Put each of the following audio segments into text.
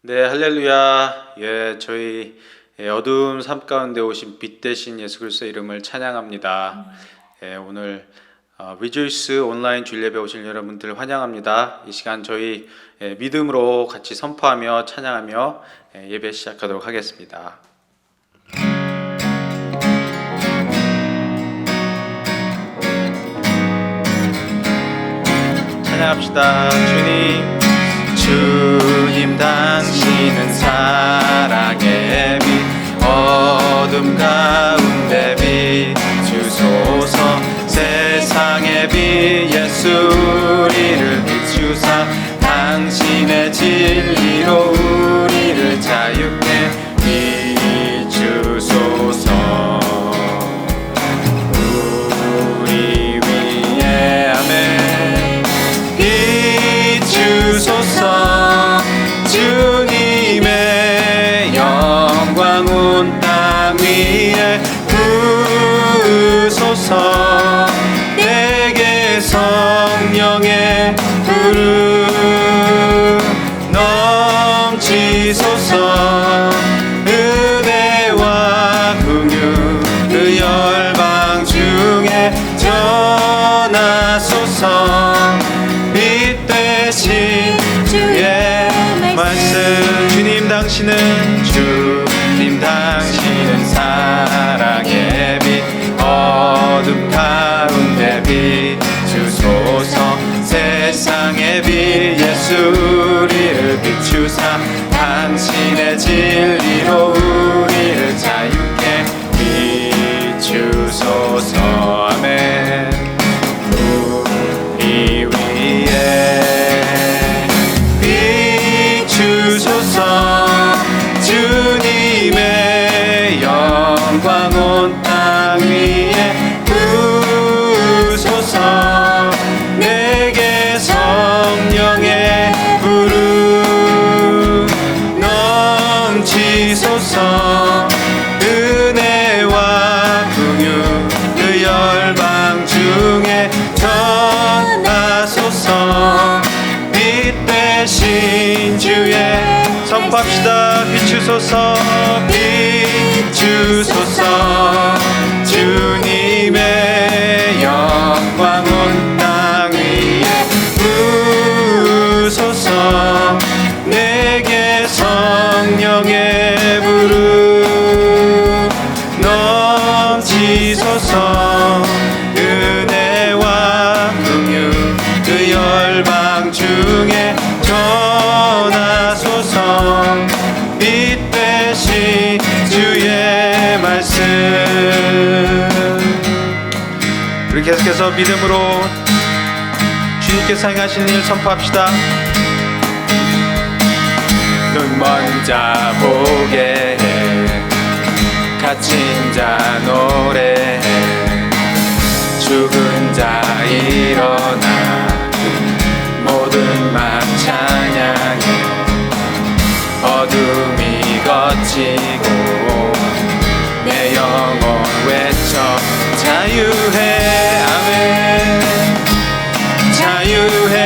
네, 할렐루야. 저희 어두운 삶 가운데 오신 빛 대신 예수 그리스도의 이름을 찬양합니다. 오늘 리조이스 온라인 주일 예배 오신 여러분들 환영합니다. 이 시간 저희 믿음으로 같이 선포하며 찬양하며 예배 시작하도록 하겠습니다. 찬양합시다. 주님 당신은 사랑의 빛 어둠 가운데 비추소서 세상의 빛 예수 우리를 비추사 당신의 진리로 우리를 자유케 비추소서 우리 위에 아멘 비추소서 주님의 영광 온 땅 위에 부으소서 내게 성령의 불을 넘치소서 은혜와 긍휼 그 열방 중에 전하소서 빛 대신 주의 말씀 주님 당신은 사랑의 빛 어둠 가운데 비추소서 세상의 빛 예수 우리를 비추사 당신의 진리로 우리를 자유케 비추소서 아멘 우리 위에 비추소서 주님의 영광 온 땅 위에 부으소서 내게 성령의 불을 넘치소서 은혜와 긍휼 그 열방 중에 전하소서 빛 대신 주의 선포합시다. 비추소서 비추소서 주님의 영광 온 땅 위에 부으소서 내게 성령의 불을 넘치소서 은혜와 긍휼 그 열방 중에 전하소서 빛 대신 주의 말씀 우리 계속해서 믿음으로 주님께서 행하시는 일 선포합시다. 눈 먼 자 보게 해 갇힌 자 노래해 죽은 자 일어나 모든 맘 찬양해 어둠이 거치고 내 영혼 외쳐 자유해 아멘 자유해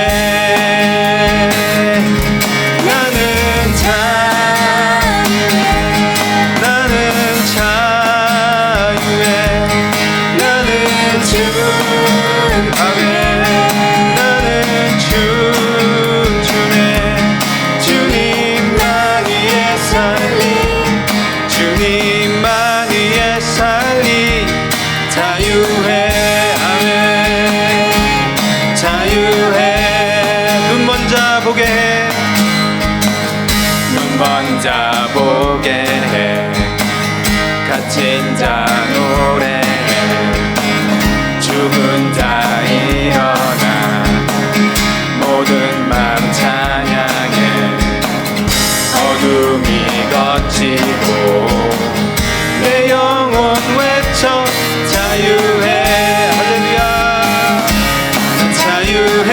나는 자유해 나는 주 아멘 나는 춤추네 주님만 위해 살리 주님만 위해 살리 자유해 아멘 자유해 눈 먼 자 보게 해 눈 먼 자 보게 해 갇힌 자 노래해 죽은 자 일어나 모든 맘 찬양해 어둠이 거치고 내 영혼 외쳐 자유해 할렐루야 자유해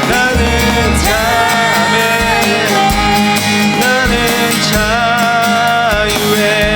나는 자유해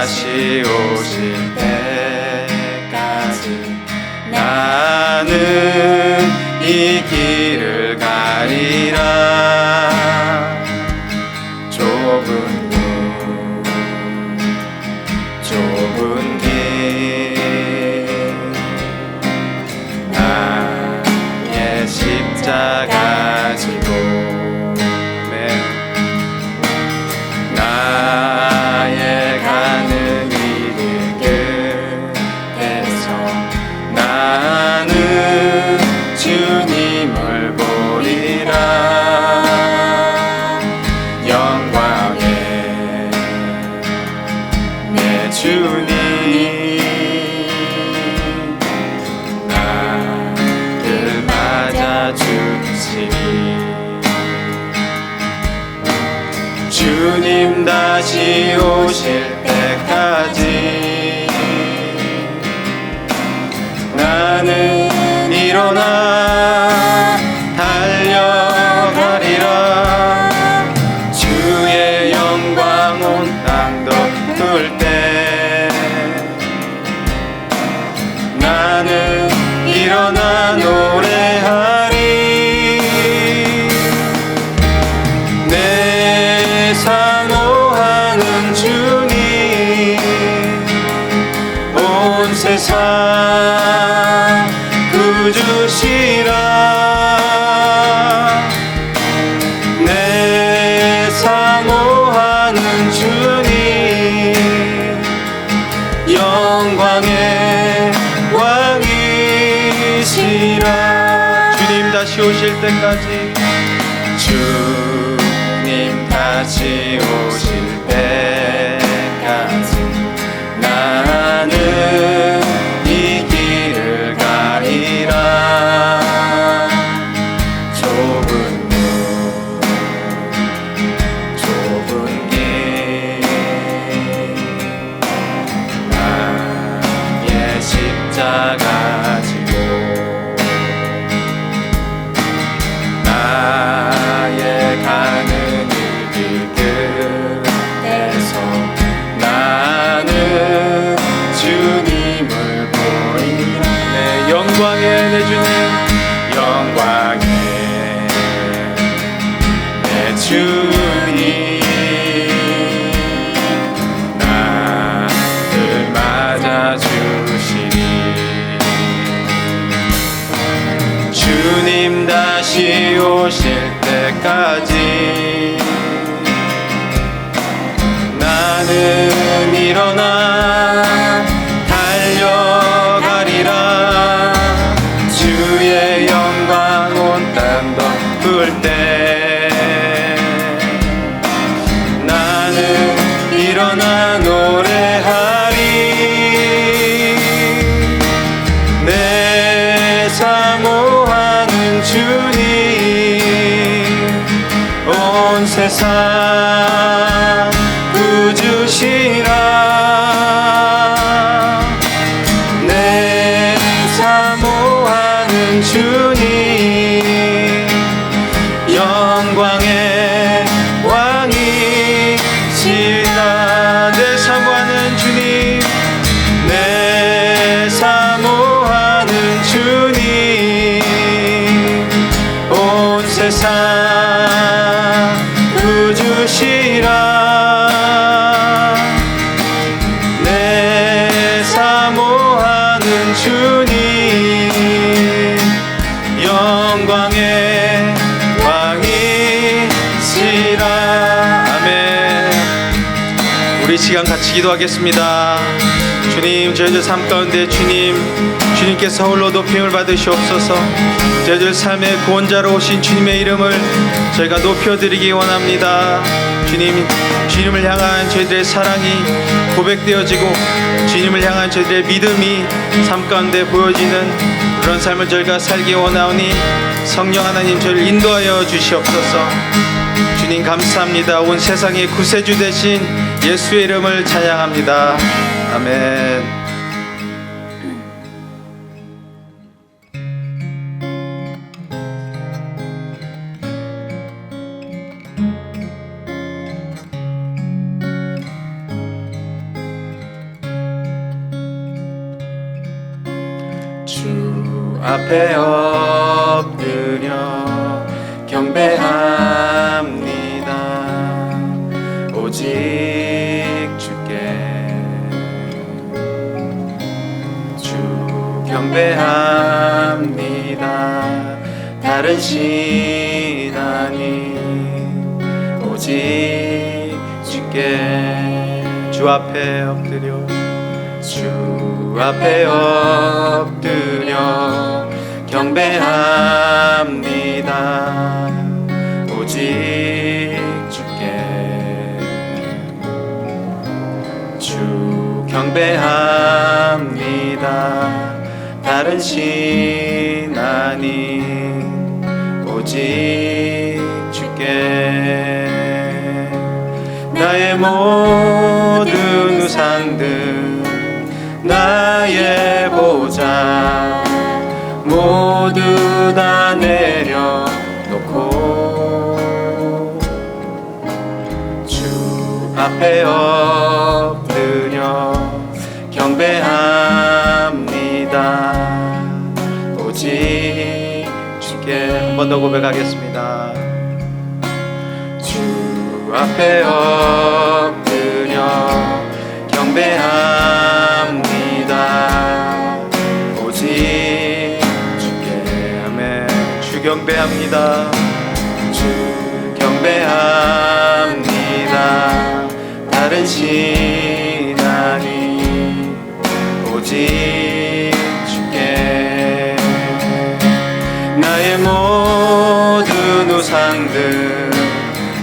다시 오실 때까지 나는 이 길을 가리라. 좁은 길 나의 십자가 지고 나의 가는 길 끝에서 나는 주님을 보리라. 영광의 내 주님 나를 맞아주시리. 주님 다시 오실 때까지 나는 일어나 달려가리라. 주의 영광 온 땅 덮을 때 나는 일어나 노래하리. 내 사모하는 주님 온 세상 구주시라. 내 사모하는 주님 영광의 왕이시라. 주님 다시 오실 때까지 주님 다시 오실 때까지 나는 이 길을 가리라. 좁은 길 나의 십자가 지고 나의 가는 길 끝에서 나는 주님을 보리라. 내 영광의 내 주님 영광의 내 주님 나를 맞아주시리. 주님 다시 오실 때까지 나는 일어나 달려가리라. 주의 영광 온 땅 덮을 때 나는 일어나 노래하리. 내 사모하는 주님 온 세상 구주시라. 내 사모하는 주님 영광의 왕이시라. 내 사모하는 주님 내 사모하는 주님 온 세상 구주시라. 내 사모하는 주님 영광의 왕이시라. 아멘. 우리 시간 같이 기도하겠습니다. 주님, 저희들 삶 가운데 주님께서 홀로 높임을 받으시옵소서. 저희들 삶의 구원자로 오신 주님의 이름을 저희가 높여드리기 원합니다. 주님을 향한 저희들의 사랑이 고백되어지고 주님을 향한 저희들의 믿음이 삶 가운데 보여지는 그런 삶을 저희가 살기 원하오니 성령 하나님 저희를 인도하여 주시옵소서. 주님 감사합니다. 온 세상의 구세주 되신 예수의 이름을 찬양합니다. 아멘. 앞에 엎드려 경배합니다. 오직 주께 주 경배합니다. 다른 신 아닌 오직 주께 주 앞에 엎드려 주 앞에 엎드려 경배합니다. 오직 주께 주 경배합니다. 다른 신 아닌 오직 주께 나의 모든 우상들 나의 보좌 모두 다 내려놓고 주 앞에 엎드려 경배합니다. 오직 주께 한 번 더 고백하겠습니다. 주 앞에 엎드려 경배합니다. 오직 주께 아멘. 주 경배합니다. 주 경배합니다. 다른 신 아닌 오직 주께 나의 모든 우상들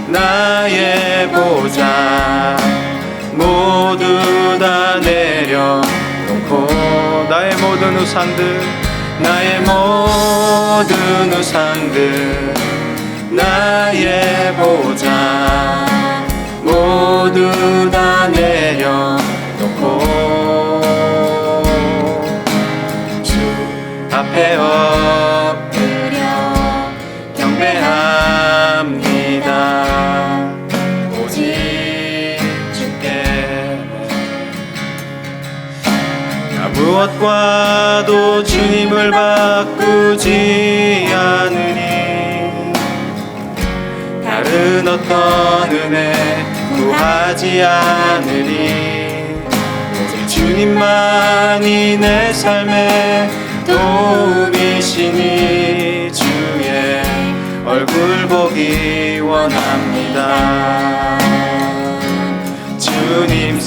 나의 보좌 모두 다 내려놓고 나의 모든 우상들 나의 모든 우상들 나의 보좌 모두 다 내려놓고 주 앞에 엎드려 경배합니다. 오직 주께 나 무엇과도 주님을 바꾸지 않으니 다른 어떤 은혜 구하지 않으리. 오직 주님만이 내 삶의 도움이시니 주의 얼굴 보기 원합니다. 주님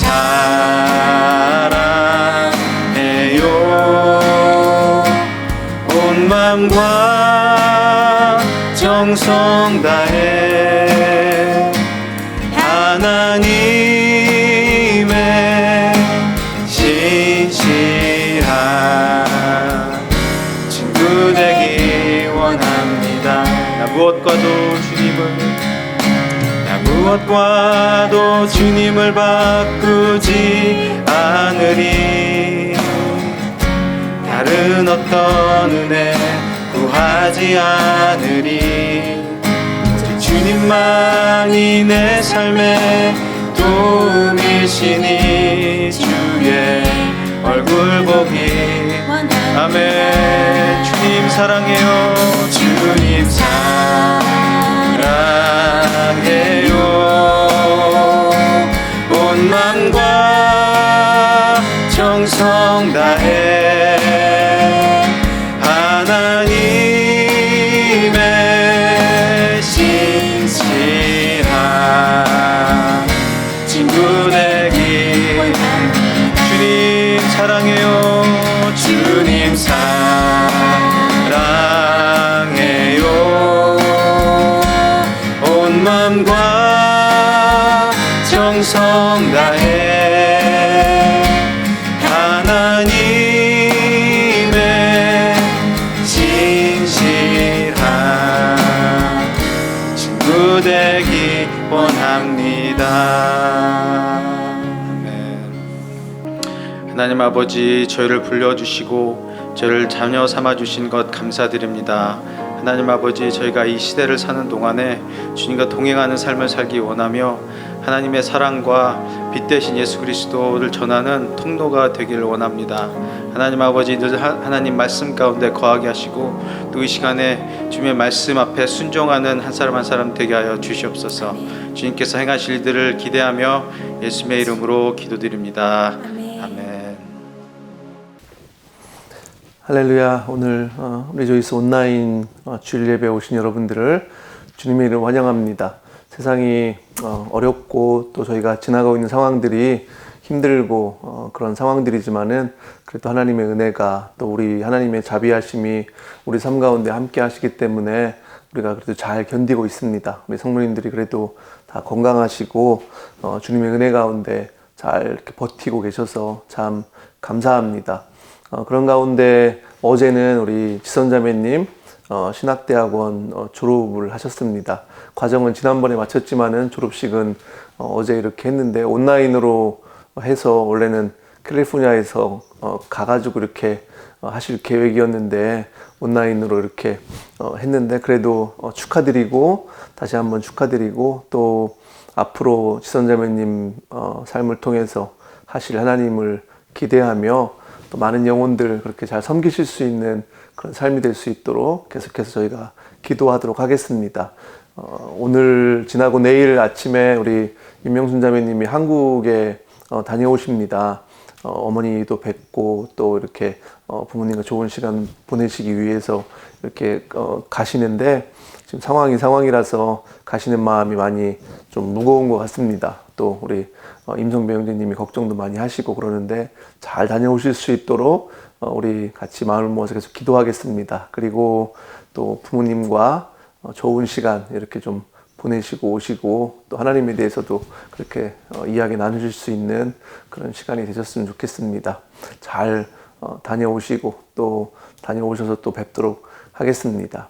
사랑해요. 온 마음과 정성 다해 하나님의 신실한 친구 되기 원합니다. 나 무엇과도 주님을 바꾸지 않으리. 다른 어떤 은혜 구하지 않으리. 오직 주님만이 내 삶의 도움이시니 주의 얼굴 보기 아멘. 주님 사랑해요. 주님 사랑해요. 온 맘과 정성 다해 하나님의 신실한 친구 되기. 주님 사랑해요. 주님 사랑해요. 온 맘과 정성 다해 하나님의 신실한 친구 되기 원합니다. 하나님 아버지, 저희를 불러주시고 저희를 자녀 삼아주신 것 감사드립니다. 하나님 아버지, 저희가 이 시대를 사는 동안에 주님과 동행하는 삶을 살기 원하며 하나님의 사랑과 빛 대신 예수 그리스도를 전하는 통로가 되기를 원합니다. 하나님 아버지, 늘 하나님 말씀 가운데 거하게 하시고 또 이 시간에 주님의 말씀 앞에 순종하는 한 사람 한 사람 되게 하여 주시옵소서. 주님께서 행하실 일들을 기대하며 예수님의 이름으로 기도드립니다. 아멘. 할렐루야. 오늘 리조이스 온라인 주일 예배 오신 여러분들을 주님의 이름으로 환영합니다. 세상이 어렵고 또 저희가 지나가고 있는 상황들이 힘들고 그런 상황들이지만은 그래도 하나님의 은혜가 또 우리 하나님의 자비하심이 우리 삶 가운데 함께 하시기 때문에 우리가 그래도 잘 견디고 있습니다. 우리 성도님들이 그래도 다 건강하시고 주님의 은혜 가운데 잘 이렇게 버티고 계셔서 참 감사합니다. 그런 가운데 어제는 우리 지선자매님 신학대학원 졸업을 하셨습니다. 과정은 지난번에 마쳤지만은 졸업식은 어제 이렇게 했는데 온라인으로 해서 원래는 캘리포니아에서 가가지고 이렇게 하실 계획이었는데 온라인으로 이렇게 했는데 그래도 축하드리고 다시 한번 축하드리고 또 앞으로 지선자매님 삶을 통해서 하실 하나님을 기대하며 또 많은 영혼들 그렇게 잘 섬기실 수 있는 그런 삶이 될 수 있도록 계속해서 저희가 기도하도록 하겠습니다. 오늘 지나고 내일 아침에 우리 윤명순 자매님이 한국에 다녀오십니다. 어머니도 뵙고 또 이렇게 부모님과 좋은 시간 보내시기 위해서 이렇게 가시는데 지금 상황이라서 가시는 마음이 많이 좀 무거운 것 같습니다. 또 우리 임성배 형제님이 걱정도 많이 하시고 그러는데 잘 다녀오실 수 있도록 우리 같이 마음을 모아서 계속 기도하겠습니다. 그리고 또 부모님과 좋은 시간 이렇게 좀 보내시고 오시고 또 하나님에 대해서도 그렇게 이야기 나누실 수 있는 그런 시간이 되셨으면 좋겠습니다. 잘 다녀오시고 또 다녀오셔서 또 뵙도록 하겠습니다.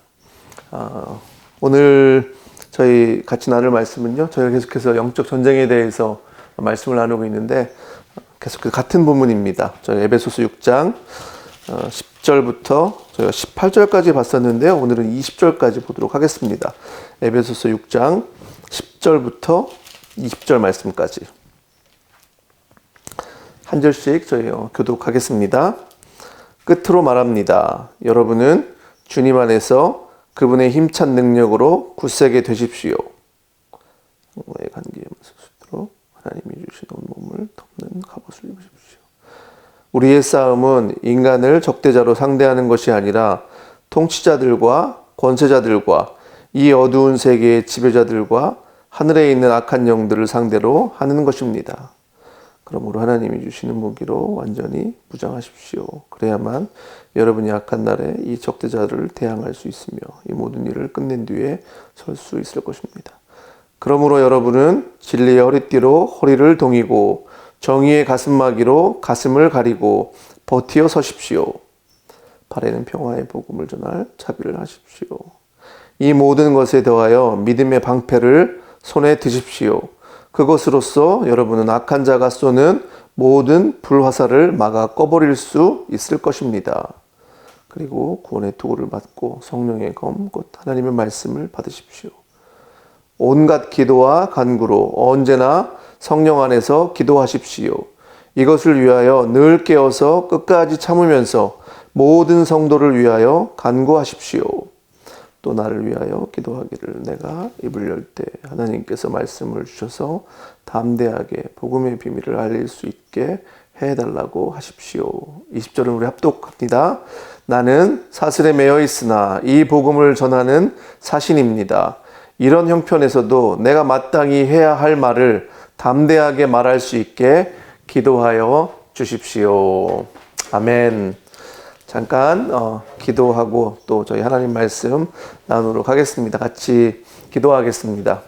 오늘 저희 같이 나눌 말씀은요, 저희가 계속해서 영적 전쟁에 대해서 말씀을 나누고 있는데 계속 같은 부분입니다. 저희 에베소서 6장 10절부터 저희가 18절까지 봤었는데요. 오늘은 20절까지 보도록 하겠습니다. 에베소서 6장 10절부터 20절 말씀까지 한 절씩 저희 교독하겠습니다. 끝으로 말합니다. 여러분은 주님 안에서 그분의 힘찬 능력으로 굳세게 되십시오. 성령의 관계에 맞서도록 하나님이 주신 온몸을 덮는 갑옷을 입으십시오. 우리의 싸움은 인간을 적대자로 상대하는 것이 아니라 통치자들과 권세자들과 이 어두운 세계의 지배자들과 하늘에 있는 악한 영들을 상대로 하는 것입니다. 그러므로 하나님이 주시는 무기로 완전히 무장하십시오. 그래야만 여러분이 악한 날에 이 적대자를 대항할 수 있으며 이 모든 일을 끝낸 뒤에 설 수 있을 것입니다. 그러므로 여러분은 진리의 허리띠로 허리를 동이고 정의의 가슴막이로 가슴을 가리고 버티어 서십시오. 발에는 평화의 복음을 전할 자비를 하십시오. 이 모든 것에 더하여 믿음의 방패를 손에 드십시오. 그것으로써 여러분은 악한 자가 쏘는 모든 불화살을 막아 꺼버릴 수 있을 것입니다. 그리고 구원의 도구를 받고 성령의 검, 곧 하나님의 말씀을 받으십시오. 온갖 기도와 간구로 언제나 성령 안에서 기도하십시오. 이것을 위하여 늘 깨어서 끝까지 참으면서 모든 성도를 위하여 간구하십시오. 또 나를 위하여 기도하기를 내가 입을 열 때 하나님께서 말씀을 주셔서 담대하게 복음의 비밀을 알릴 수 있게 해달라고 하십시오. 20절은 우리 합독합니다. 나는 사슬에 매여 있으나 이 복음을 전하는 사신입니다. 이런 형편에서도 내가 마땅히 해야 할 말을 담대하게 말할 수 있게 기도하여 주십시오. 아멘. 잠깐 기도하고 또 저희 하나님 말씀 나누도록 하겠습니다. 같이 기도하겠습니다.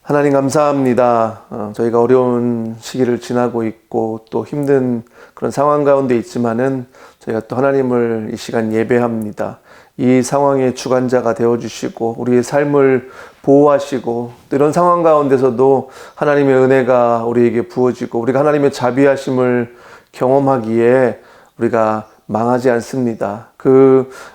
하나님 감사합니다. 저희가 어려운 시기를 지나고 있고 또 힘든 그런 상황 가운데 있지만은 저희가 또 하나님을 이 시간 예배합니다. 이 상황의 주관자가 되어주시고 우리의 삶을 보호하시고 또 이런 상황 가운데서도 하나님의 은혜가 우리에게 부어지고 우리가 하나님의 자비하심을 경험하기에 우리가 망하지 않습니다.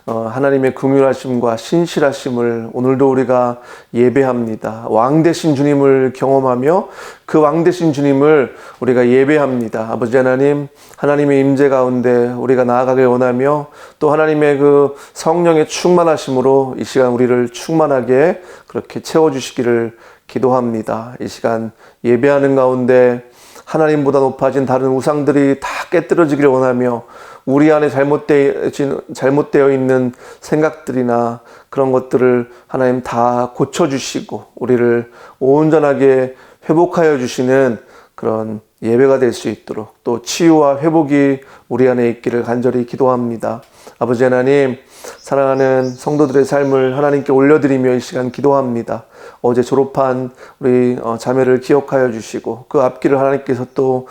하나님의 긍휼하심과 신실하심을 오늘도 우리가 예배합니다. 왕 되신 주님을 경험하며 그 왕 되신 주님을 우리가 예배합니다. 아버지 하나님, 하나님의 임재 가운데 우리가 나아가길 원하며 또 하나님의 그 성령의 충만하심으로 이 시간 우리를 충만하게 그렇게 채워주시기를 기도합니다. 이 시간 예배하는 가운데 하나님보다 높아진 다른 우상들이 다 깨뜨려지기를 원하며 우리 안에 잘못되어 있는 생각들이나 그런 것들을 하나님 다 고쳐주시고 우리를 온전하게 회복하여 주시는 그런 예배가 될 수 있도록 또 치유와 회복이 우리 안에 있기를 간절히 기도합니다. 아버지 하나님, 사랑하는 성도들의 삶을 하나님께 올려드리며 이 시간 기도합니다. 어제 졸업한 우리 자매를 기억하여 주시고 그 앞길을 하나님께서 또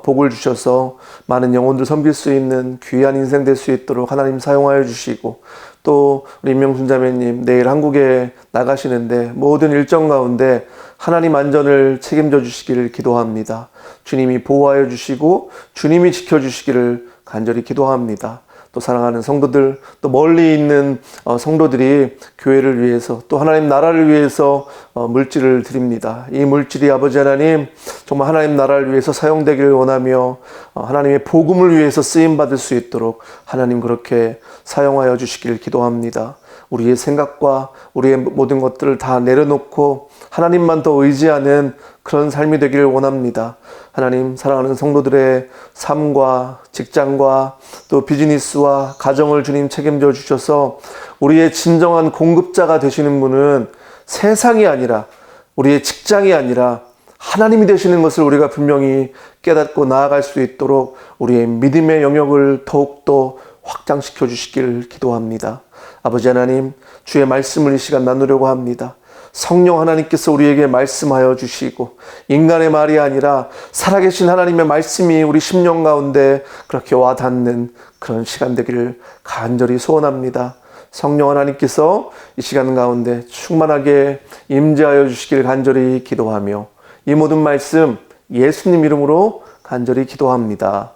복을 주셔서 많은 영혼들 섬길 수 있는 귀한 인생 될 수 있도록 하나님 사용하여 주시고 또 우리 임명순 자매님 내일 한국에 나가시는데 모든 일정 가운데 하나님 안전을 책임져 주시기를 기도합니다. 주님이 보호하여 주시고 주님이 지켜주시기를 간절히 기도합니다. 또 사랑하는 성도들, 또 멀리 있는 성도들이 교회를 위해서 또 하나님 나라를 위해서 물질을 드립니다. 이 물질이 아버지 하나님 정말 하나님 나라를 위해서 사용되기를 원하며 하나님의 복음을 위해서 쓰임받을 수 있도록 하나님 그렇게 사용하여 주시길 기도합니다. 우리의 생각과 우리의 모든 것들을 다 내려놓고 하나님만 더 의지하는 그런 삶이 되기를 원합니다. 하나님, 사랑하는 성도들의 삶과 직장과 또 비즈니스와 가정을 주님 책임져 주셔서 우리의 진정한 공급자가 되시는 분은 세상이 아니라 우리의 직장이 아니라 하나님이 되시는 것을 우리가 분명히 깨닫고 나아갈 수 있도록 우리의 믿음의 영역을 더욱더 확장시켜 주시길 기도합니다. 아버지 하나님, 주의 말씀을 이 시간 나누려고 합니다. 성령 하나님께서 우리에게 말씀하여 주시고 인간의 말이 아니라 살아계신 하나님의 말씀이 우리 심령 가운데 그렇게 와닿는 그런 시간 되기를 간절히 소원합니다. 성령 하나님께서 이 시간 가운데 충만하게 임재하여 주시길 간절히 기도하며 이 모든 말씀 예수님 이름으로 간절히 기도합니다.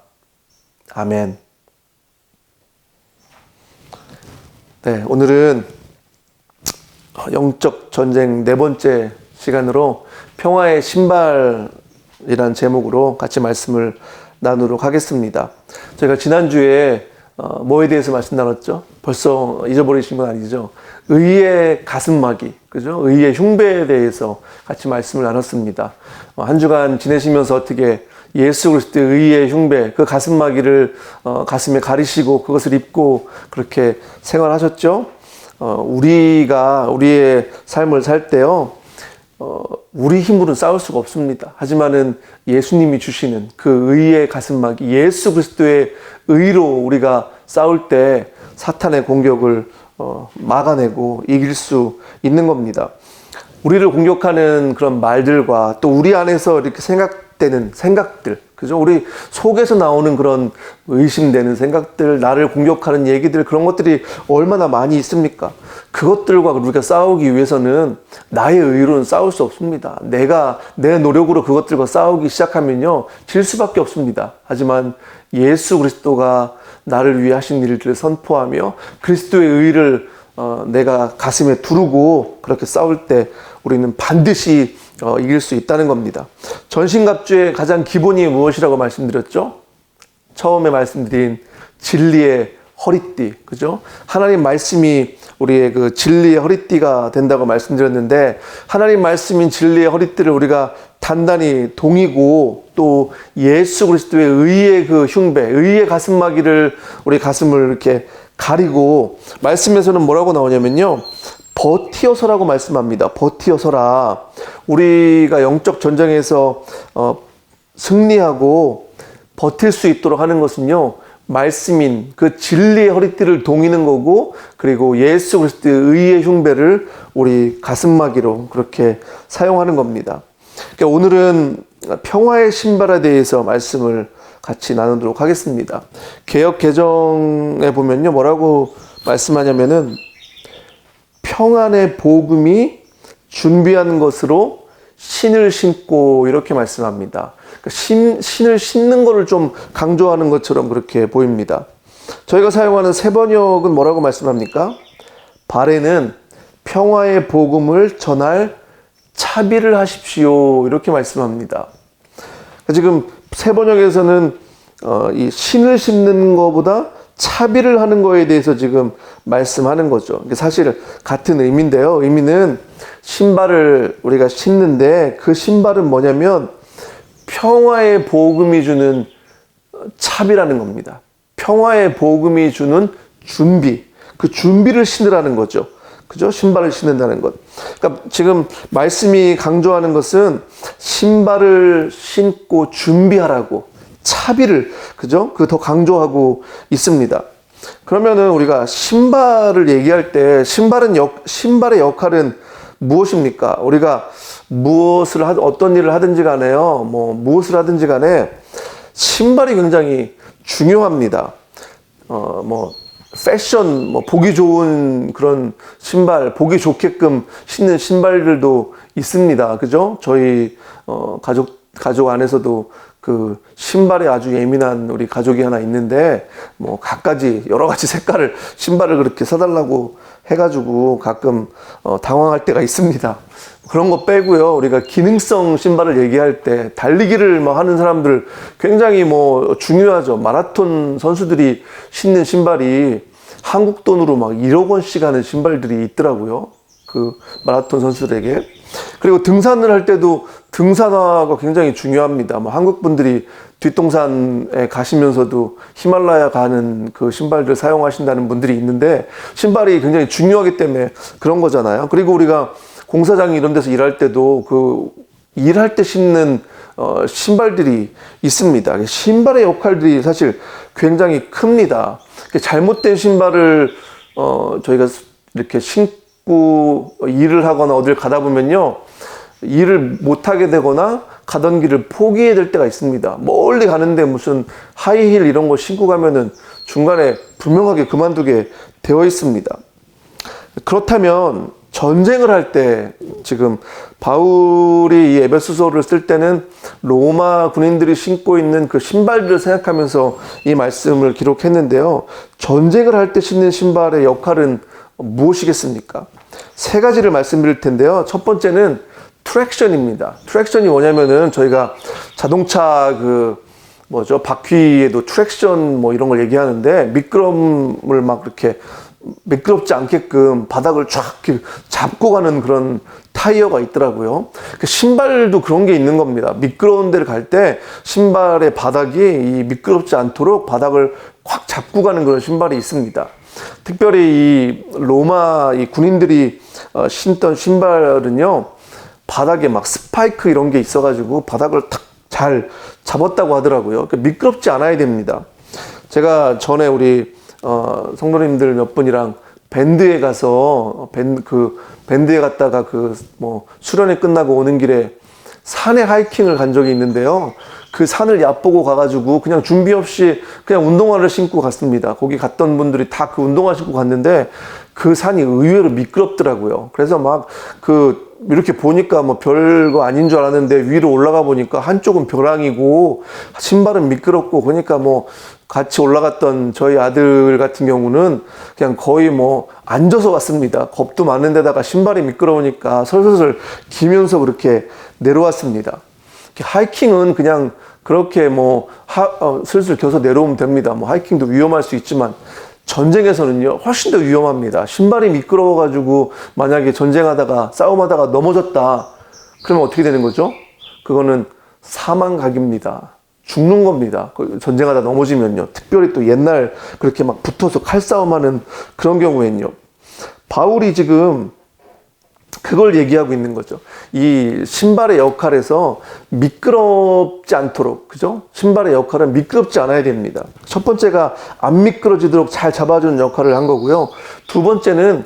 아멘. 네, 오늘은 영적 전쟁 네 번째 시간으로 평화의 신발이란 제목으로 같이 말씀을 나누도록 하겠습니다. 저희가 지난주에 뭐에 대해서 말씀 나눴죠? 벌써 잊어버리신 건 아니죠? 의의 가슴막이, 그죠? 의의 흉배에 대해서 같이 말씀을 나눴습니다. 한 주간 지내시면서 어떻게 예수 그리스도의 의의 흉배, 그 가슴막이를 가슴에 가리시고 그것을 입고 그렇게 생활하셨죠? 우리가 우리의 삶을 살 때요, 우리 힘으로는 싸울 수가 없습니다. 하지만은 예수님이 주시는 그 의의 가슴막이 예수 그리스도의 의로 우리가 싸울 때 사탄의 공격을 막아내고 이길 수 있는 겁니다. 우리를 공격하는 그런 말들과 또 우리 안에서 이렇게 생각되는 생각들, 그죠? 우리 속에서 나오는 그런 의심되는 생각들, 나를 공격하는 얘기들, 그런 것들이 얼마나 많이 있습니까? 그것들과 우리가 싸우기 위해서는 나의 의로는 싸울 수 없습니다. 내가 내 노력으로 그것들과 싸우기 시작하면요, 질 수밖에 없습니다. 하지만 예수 그리스도가 나를 위해 하신 일들을 선포하며 그리스도의 의를 내가 가슴에 두르고 그렇게 싸울 때 우리는 반드시 이길 수 있다는 겁니다. 전신갑주의 가장 기본이 무엇이라고 말씀드렸죠? 처음에 말씀드린 진리의 허리띠, 그죠? 하나님 말씀이 우리의 그 진리의 허리띠가 된다고 말씀드렸는데, 하나님 말씀인 진리의 허리띠를 우리가 단단히 동이고 또 예수 그리스도의 의의 그 흉배, 의의 가슴막이를 우리 가슴을 이렇게 가리고, 말씀에서는 뭐라고 나오냐면요, 버티어서라고 말씀합니다. 버티어서라. 우리가 영적 전쟁에서 승리하고 버틸 수 있도록 하는 것은요, 말씀인 그 진리의 허리띠를 동이는 거고, 그리고 예수 그리스도의 의의 흉배를 우리 가슴막이로 그렇게 사용하는 겁니다. 그러니까 오늘은 평화의 신발에 대해서 말씀을 같이 나누도록 하겠습니다. 개역 개정에 보면요, 뭐라고 말씀하냐면은 평안의 복음이 준비한 것으로 신을 신고, 이렇게 말씀합니다. 그러니까 신을 신는 것을 좀 강조하는 것처럼 그렇게 보입니다. 저희가 사용하는 새 번역은 뭐라고 말씀합니까? 발에는 평화의 복음을 전할 차비를 하십시오. 이렇게 말씀합니다. 지금 새 번역에서는 이 신을 심는 것보다 차비를 하는 거에 대해서 지금 말씀하는 거죠. 사실 같은 의미인데요. 의미는 신발을 우리가 신는데 그 신발은 뭐냐면 평화의 복음이 주는 차비라는 겁니다. 평화의 복음이 주는 준비. 그 준비를 신으라는 거죠. 그죠? 신발을 신는다는 것. 그러니까 지금 말씀이 강조하는 것은 신발을 신고 준비하라고 차비를, 그죠? 그 더 강조하고 있습니다. 그러면은 우리가 신발을 얘기할 때 신발의 역할은 무엇입니까? 우리가 어떤 일을 하든지 간에요. 무엇을 하든지 간에 신발이 굉장히 중요합니다. 패션, 보기 좋은 그런 신발, 보기 좋게끔 신는 신발들도 있습니다. 그죠? 저희, 가족 안에서도 그 신발에 아주 예민한 우리 가족이 하나 있는데, 여러 가지 색깔을, 신발을 그렇게 사달라고 해가지고 가끔, 당황할 때가 있습니다. 그런 거 빼고요. 우리가 기능성 신발을 얘기할 때 달리기를 하는 사람들 굉장히 중요하죠. 마라톤 선수들이 신는 신발이 한국 돈으로 1억 원씩 하는 신발들이 있더라고요. 그 마라톤 선수들에게. 그리고 등산을 할 때도 등산화가 굉장히 중요합니다. 한국 분들이 뒷동산에 가시면서도 히말라야 가는 그 신발들 사용하신다는 분들이 있는데 신발이 굉장히 중요하기 때문에 그런 거잖아요. 그리고 우리가 공사장 이런 데서 일할 때도 그 일할 때 신는 신발들이 있습니다. 신발의 역할들이 사실 굉장히 큽니다. 잘못된 신발을 저희가 이렇게 신고 일을 하거나 어딜 가다 보면요, 일을 못 하게 되거나 가던 길을 포기해야 될 때가 있습니다. 멀리 가는데 무슨 하이힐 이런 거 신고 가면은 중간에 분명하게 그만두게 되어 있습니다. 그렇다면 전쟁을 할 때 지금 바울이 이 에베소서를 쓸 때는 로마 군인들이 신고 있는 그 신발들을 생각하면서 이 말씀을 기록했는데요. 전쟁을 할 때 신는 신발의 역할은 무엇이겠습니까? 세 가지를 말씀드릴 텐데요. 첫 번째는 트랙션입니다. 트랙션이 뭐냐면은 저희가 자동차 바퀴에도 트랙션 이런 걸 얘기하는데 미끄럼을 이렇게 미끄럽지 않게끔 바닥을 쫙 잡고 가는 그런 타이어가 있더라고요. 신발도 그런 게 있는 겁니다. 미끄러운 데를 갈 때 신발의 바닥이 이 미끄럽지 않도록 바닥을 꽉 잡고 가는 그런 신발이 있습니다. 특별히 이 로마 이 군인들이 신던 신발은요, 바닥에 스파이크 이런 게 있어가지고 바닥을 탁 잘 잡았다고 하더라고요. 미끄럽지 않아야 됩니다. 제가 전에 우리 성도님들 몇 분이랑 밴드에 가서 밴드에 갔다가 수련회 끝나고 오는 길에 산에 하이킹을 간 적이 있는데요. 그 산을 얕보고 가가지고 그냥 준비 없이 그냥 운동화를 신고 갔습니다. 거기 갔던 분들이 다 그 운동화 신고 갔는데 그 산이 의외로 미끄럽더라고요. 그래서 이렇게 보니까 별거 아닌 줄 알았는데 위로 올라가 보니까 한쪽은 벼랑이고 신발은 미끄럽고 그러니까 같이 올라갔던 저희 아들 같은 경우는 그냥 거의 앉아서 왔습니다. 겁도 많은 데다가 신발이 미끄러우니까 설설설 기면서 그렇게 내려왔습니다. 하이킹은 그냥 그렇게 슬슬 겨서 내려오면 됩니다. 하이킹도 위험할 수 있지만 전쟁에서는요, 훨씬 더 위험합니다. 신발이 미끄러워가지고 만약에 전쟁하다가 싸움하다가 넘어졌다. 그러면 어떻게 되는 거죠? 그거는 사망각입니다. 죽는 겁니다. 전쟁하다 넘어지면요. 특별히 또 옛날 그렇게 붙어서 칼싸움하는 그런 경우에는요. 바울이 지금 그걸 얘기하고 있는 거죠. 이 신발의 역할에서 미끄럽지 않도록, 그죠? 신발의 역할은 미끄럽지 않아야 됩니다. 첫 번째가 안 미끄러지도록 잘 잡아주는 역할을 한 거고요. 두 번째는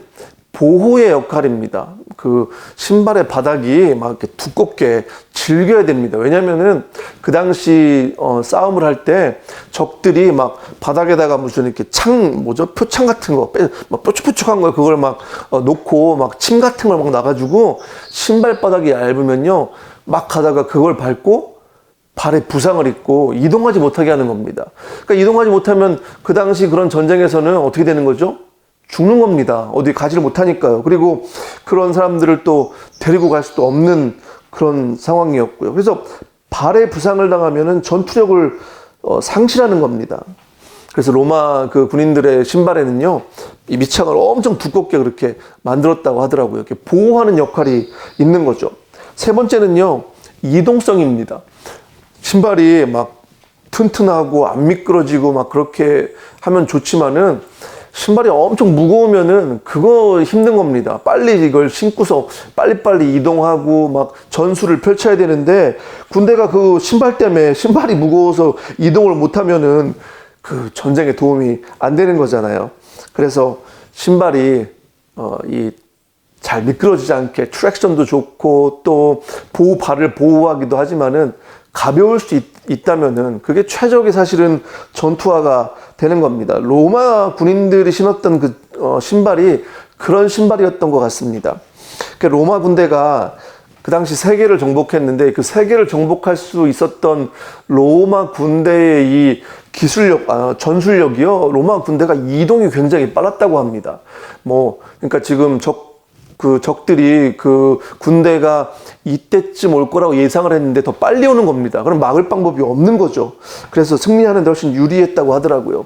보호의 역할입니다. 그 신발의 바닥이 이렇게 두껍게 질겨야 됩니다. 왜냐면은 그 당시 싸움을 할 때 적들이 바닥에다가 무슨 이렇게 표창 같은 거, 뾰족뾰족한 거 그걸 놓고 침 같은 걸 나가지고 신발 바닥이 얇으면요, 가다가 그걸 밟고 발에 부상을 입고 이동하지 못하게 하는 겁니다. 그러니까 이동하지 못하면 그 당시 그런 전쟁에서는 어떻게 되는 거죠? 죽는 겁니다. 어디 가지를 못하니까요. 그리고 그런 사람들을 또 데리고 갈 수도 없는 그런 상황이었고요. 그래서 발에 부상을 당하면은 전투력을 상실하는 겁니다. 그래서 로마 그 군인들의 신발에는요, 이 밑창을 엄청 두껍게 그렇게 만들었다고 하더라고요. 이렇게 보호하는 역할이 있는 거죠. 세 번째는요, 이동성입니다. 신발이 막 튼튼하고 안 미끄러지고 막 그렇게 하면 좋지만은 신발이 엄청 무거우면은 그거 힘든 겁니다. 빨리 이걸 신고서 빨리빨리 이동하고 막 전술을 펼쳐야 되는데 군대가 그 신발 때문에 신발이 무거워서 이동을 못하면은 그 전쟁에 도움이 안 되는 거잖아요. 그래서 신발이 잘 미끄러지지 않게 트랙션도 좋고 또 발을 보호하기도 하지만은 가벼울 수 있다면은 그게 최적의 사실은 전투화가 되는 겁니다. 로마 군인들이 신었던 그 신발이 그런 신발이었던 것 같습니다. 그러니까 로마 군대가 그 당시 세계를 정복했는데 그 세계를 정복할 수 있었던 로마 군대의 이 기술력, 전술력이요. 로마 군대가 이동이 굉장히 빨랐다고 합니다. 그러니까 지금 적들이 그 군대가 이때쯤 올 거라고 예상을 했는데 더 빨리 오는 겁니다. 그럼 막을 방법이 없는 거죠. 그래서 승리하는 데 훨씬 유리했다고 하더라고요.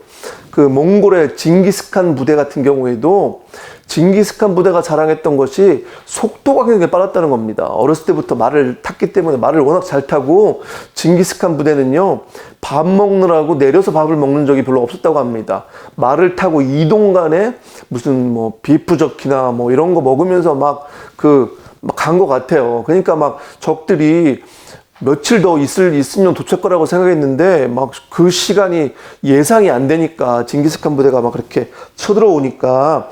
그 몽골의 징기스칸 부대 같은 경우에도 징기스칸 부대가 자랑했던 것이 속도가 굉장히 빨랐다는 겁니다. 어렸을 때부터 말을 탔기 때문에 말을 워낙 잘 타고 징기스칸 부대는요, 밥 먹느라고 내려서 밥을 먹는 적이 별로 없었다고 합니다. 말을 타고 이동 간에 무슨 비프 저키나 이런 거 먹으면서 막 간 것 같아요. 그러니까 막 적들이 며칠 더 있으면 도착할 거라고 생각했는데 막 그 시간이 예상이 안 되니까 징기스칸 부대가 막 그렇게 쳐들어오니까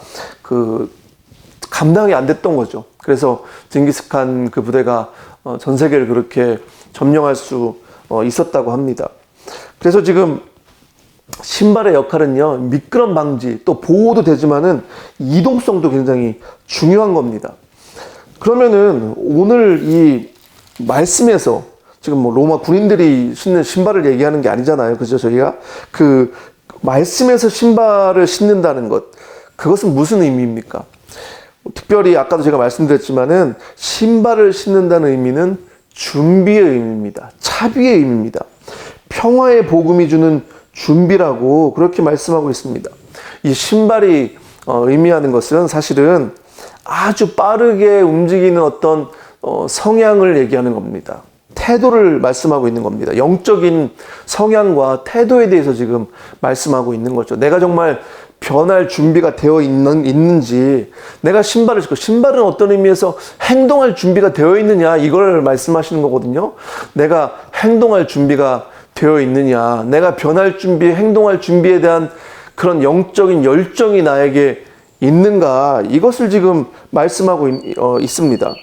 감당이 안 됐던 거죠. 그래서 징기스칸 그 부대가 전 세계를 그렇게 점령할 수 있었다고 합니다. 그래서 지금 신발의 역할은요, 미끄럼 방지 또 보호도 되지만은 이동성도 굉장히 중요한 겁니다. 그러면은 오늘 이 말씀에서 지금 로마 군인들이 신는 신발을 얘기하는 게 아니잖아요. 그죠? 저희가 그 말씀에서 신발을 신는다는 것, 그것은 무슨 의미입니까? 특별히 아까도 제가 말씀드렸지만은 신발을 신는다는 의미는 준비의 의미입니다. 차비의 의미입니다. 평화의 복음이 주는 준비라고 그렇게 말씀하고 있습니다. 이 신발이 의미하는 것은 사실은 아주 빠르게 움직이는 어떤 성향을 얘기하는 겁니다. 태도를 말씀하고 있는 겁니다. 영적인 성향과 태도에 대해서 지금 말씀하고 있는 거죠. 내가 정말 변할 준비가 되어 있는지, 내가 신발을 신고, 신발은 어떤 의미에서 행동할 준비가 되어 있느냐, 이걸 말씀하시는 거거든요. 내가 행동할 준비가 되어 있느냐, 내가 변할 준비, 행동할 준비에 대한 그런 영적인 열정이 나에게 있는가, 이것을 지금 말씀하고 있습니다.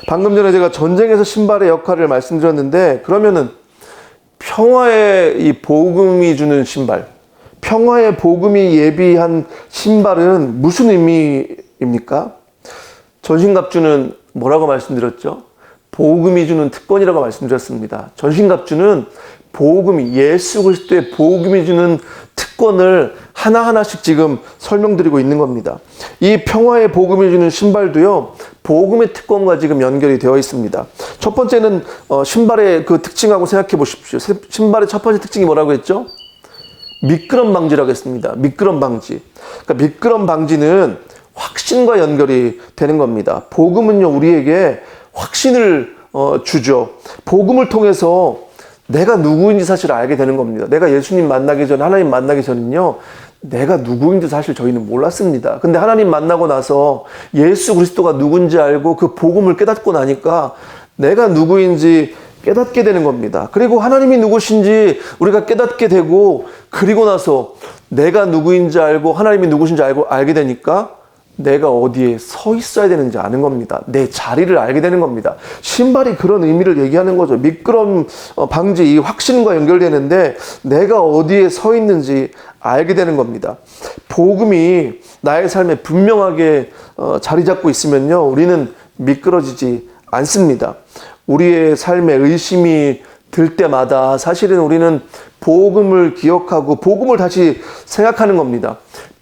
방금 전에 제가 전쟁에서 신발의 역할을 말씀드렸는데, 그러면은 평화의 이 복음이 주는 신발, 평화의 복음이 예비한 신발은 무슨 의미입니까? 전신갑주는 뭐라고 말씀드렸죠? 복음이 주는 특권이라고 말씀드렸습니다. 전신갑주는 복음이, 예수 그리스도의 복음이 주는 특권을 하나하나씩 지금 설명드리고 있는 겁니다. 이 평화의 복음이 주는 신발도요, 복음의 특권과 지금 연결이 되어 있습니다. 첫 번째는 신발의 그 특징하고 생각해 보십시오. 신발의 첫 번째 특징이 뭐라고 했죠? 미끄럼 방지라고 했습니다. 미끄럼 방지. 그러니까 미끄럼 방지는 확신과 연결이 되는 겁니다. 복음은요, 우리에게 확신을 주죠. 복음을 통해서 내가 누구인지 사실 알게 되는 겁니다. 내가 예수님 만나기 전, 하나님 만나기 전은요, 내가 누구인지 사실 저희는 몰랐습니다. 근데 하나님 만나고 나서 예수 그리스도가 누군지 알고 그 복음을 깨닫고 나니까 내가 누구인지 깨닫게 되는 겁니다. 그리고 하나님이 누구신지 우리가 깨닫게 되고, 그리고 나서 내가 누구인지 알고 하나님이 누구신지 알게 되니까 내가 어디에 서 있어야 되는지 아는 겁니다. 내 자리를 알게 되는 겁니다. 신발이 그런 의미를 얘기하는 거죠. 미끄럼 방지, 이 확신과 연결되는데 내가 어디에 서 있는지 알게 되는 겁니다. 복음이 나의 삶에 분명하게 자리 잡고 있으면요, 우리는 미끄러지지 않습니다. 우리의 삶에 의심이 들 때마다 사실은 우리는 복음을 기억하고 복음을 다시 생각하는 겁니다.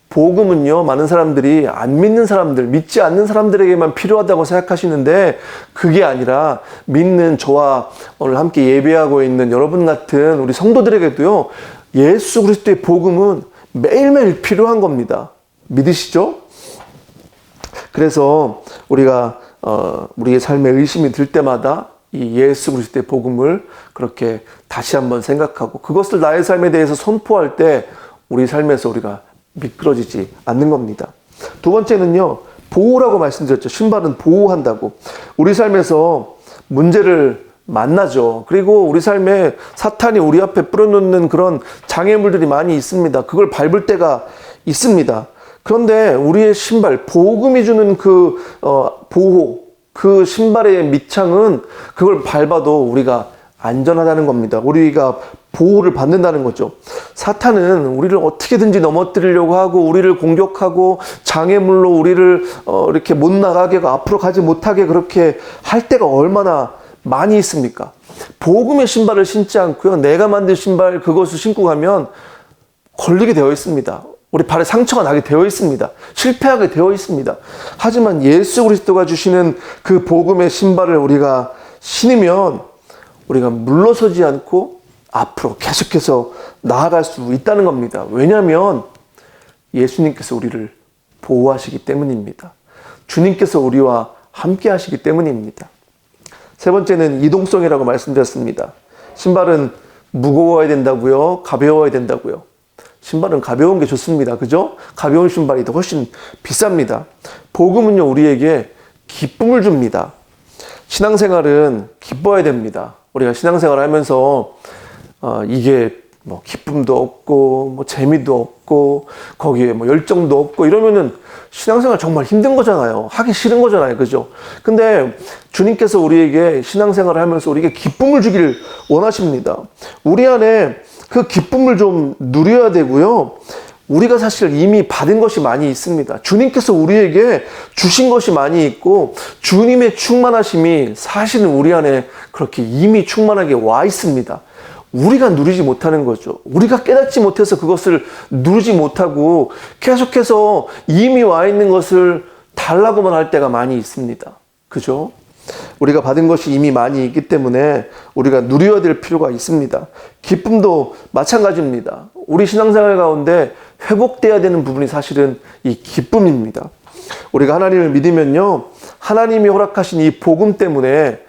복음은요, 많은 사람들이 안 믿는 사람들, 믿지 않는 사람들에게만 필요하다고 생각하시는데 그게 아니라 믿는 저와 오늘 함께 예배하고 있는 여러분 같은 우리 성도들에게도요, 예수 그리스도의 복음은 매일매일 필요한 겁니다. 믿으시죠? 그래서 우리가 우리의 삶에 의심이 들 때마다 이 예수 그리스도의 복음을 그렇게 다시 한번 생각하고 그것을 나의 삶에 대해서 선포할 때 우리 삶에서 우리가 미끄러지지 않는 겁니다. 두 번째는요, 보호라고 말씀드렸죠. 신발은 보호한다고. 우리 삶에서 문제를 만나죠. 그리고 우리 삶에 사탄이 우리 앞에 뿌려놓는 그런 장애물들이 많이 있습니다. 그걸 밟을 때가 있습니다. 그런데 우리의 신발, 복음이 주는 그 보호, 그 신발의 밑창은 그걸 밟아도 우리가 안전하다는 겁니다. 우리가 보호를 받는다는 거죠. 사탄은 우리를 어떻게든지 넘어뜨리려고 하고 우리를 공격하고 장애물로 우리를 이렇게 못 나가게 하고 앞으로 가지 못하게 그렇게 할 때가 얼마나 많이 있습니까? 복음의 신발을 신지 않고요, 내가 만든 신발 그것을 신고 가면 걸리게 되어 있습니다. 우리 발에 상처가 나게 되어 있습니다. 실패하게 되어 있습니다. 하지만 예수 그리스도가 주시는 그 복음의 신발을 우리가 신으면 우리가 물러서지 않고 앞으로 계속해서 나아갈 수 있다는 겁니다. 왜냐하면 예수님께서 우리를 보호하시기 때문입니다. 주님께서 우리와 함께 하시기 때문입니다. 세 번째는 이동성이라고 말씀드렸습니다. 신발은 무거워야 된다고요? 가벼워야 된다고요? 신발은 가벼운 게 좋습니다. 그죠? 가벼운 신발이 더 훨씬 비쌉니다. 복음은요, 우리에게 기쁨을 줍니다. 신앙생활은 기뻐야 됩니다. 우리가 신앙생활을 하면서 이게 뭐 기쁨도 없고 뭐 재미도 없고 거기에 뭐 열정도 없고 이러면은 신앙생활 정말 힘든 거잖아요. 하기 싫은 거잖아요. 그죠? 근데 주님께서 우리에게 신앙생활을 하면서 우리에게 기쁨을 주길 원하십니다. 우리 안에 그 기쁨을 좀 누려야 되고요. 우리가 사실 이미 받은 것이 많이 있습니다. 주님께서 우리에게 주신 것이 많이 있고 주님의 충만하심이 사실은 우리 안에 그렇게 이미 충만하게 와 있습니다. 우리가 누리지 못하는 거죠. 우리가 깨닫지 못해서 그것을 누리지 못하고 계속해서 이미 와 있는 것을 달라고만 할 때가 많이 있습니다. 그죠? 우리가 받은 것이 이미 많이 있기 때문에 우리가 누려야 될 필요가 있습니다. 기쁨도 마찬가지입니다. 우리 신앙생활 가운데 회복돼야 되는 부분이 사실은 이 기쁨입니다. 우리가 하나님을 믿으면요, 하나님이 허락하신 이 복음 때문에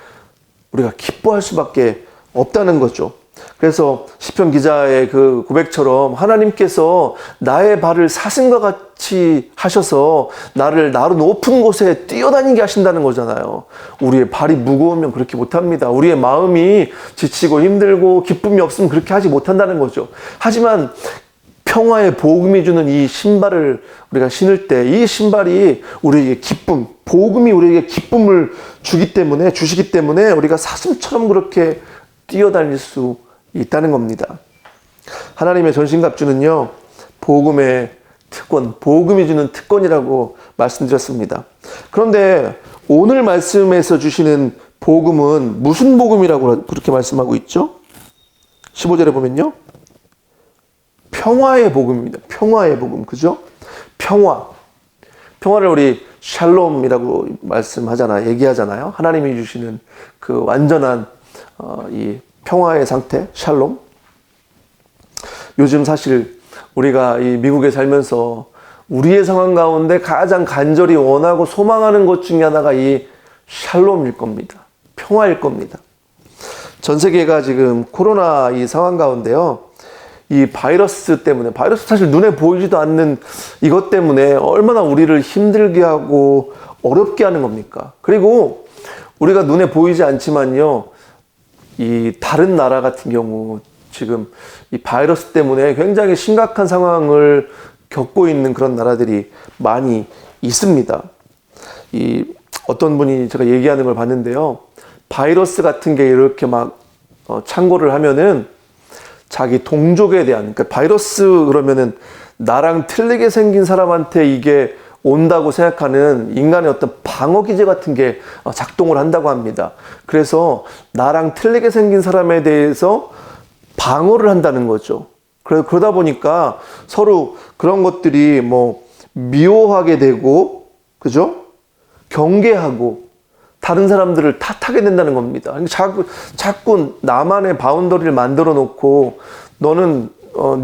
우리가 기뻐할 수밖에 없다는 거죠. 그래서 시편 기자의 그 고백처럼 하나님께서 나의 발을 사슴과 같이 하셔서 나를 나로 높은 곳에 뛰어다니게 하신다는 거잖아요. 우리의 발이 무거우면 그렇게 못합니다. 우리의 마음이 지치고 힘들고 기쁨이 없으면 그렇게 하지 못한다는 거죠. 하지만 평화의 복음이 주는 이 신발을 우리가 신을 때 이 신발이 우리에게 기쁨, 복음이 우리에게 기쁨을 주시기 때문에 우리가 사슴처럼 그렇게 뛰어다닐 수 있다는 겁니다. 하나님의 전신갑주는요, 복음의 특권, 복음이 주는 특권이라고 말씀드렸습니다. 그런데 오늘 말씀에서 주시는 복음은 무슨 복음이라고 그렇게 말씀하고 있죠? 15절에 보면요, 평화의 복음입니다. 평화의 복음, 그죠? 평화를 우리 샬롬이라고 얘기하잖아요. 하나님이 주시는 그 완전한 이 평화의 상태, 샬롬. 요즘 사실 우리가 이 미국에 살면서 우리의 상황 가운데 가장 간절히 원하고 소망하는 것 중에 하나가 이 샬롬일 겁니다. 평화일 겁니다. 전 세계가 지금 코로나 이 상황 가운데요, 이 바이러스 때문에, 바이러스 사실 눈에 보이지도 않는 이것 때문에 얼마나 우리를 힘들게 하고 어렵게 하는 겁니까? 그리고 우리가 눈에 보이지 않지만요, 이 다른 나라 같은 경우 지금 이 바이러스 때문에 굉장히 심각한 상황을 겪고 있는 그런 나라들이 많이 있습니다. 이 어떤 분이 제가 얘기하는 걸 봤는데요, 바이러스 같은 게 이렇게 막 창궐을 하면은 자기 동족에 대한, 그러니까 바이러스 그러면은 나랑 틀리게 생긴 사람한테 이게 온다고 생각하는 인간의 어떤 방어 기제 같은 게 작동을 한다고 합니다. 그래서 나랑 틀리게 생긴 사람에 대해서 방어를 한다는 거죠. 그러다 보니까 서로 그런 것들이 뭐 미워하게 되고, 그죠? 경계하고 다른 사람들을 탓하게 된다는 겁니다. 자꾸 나만의 바운더리를 만들어 놓고 너는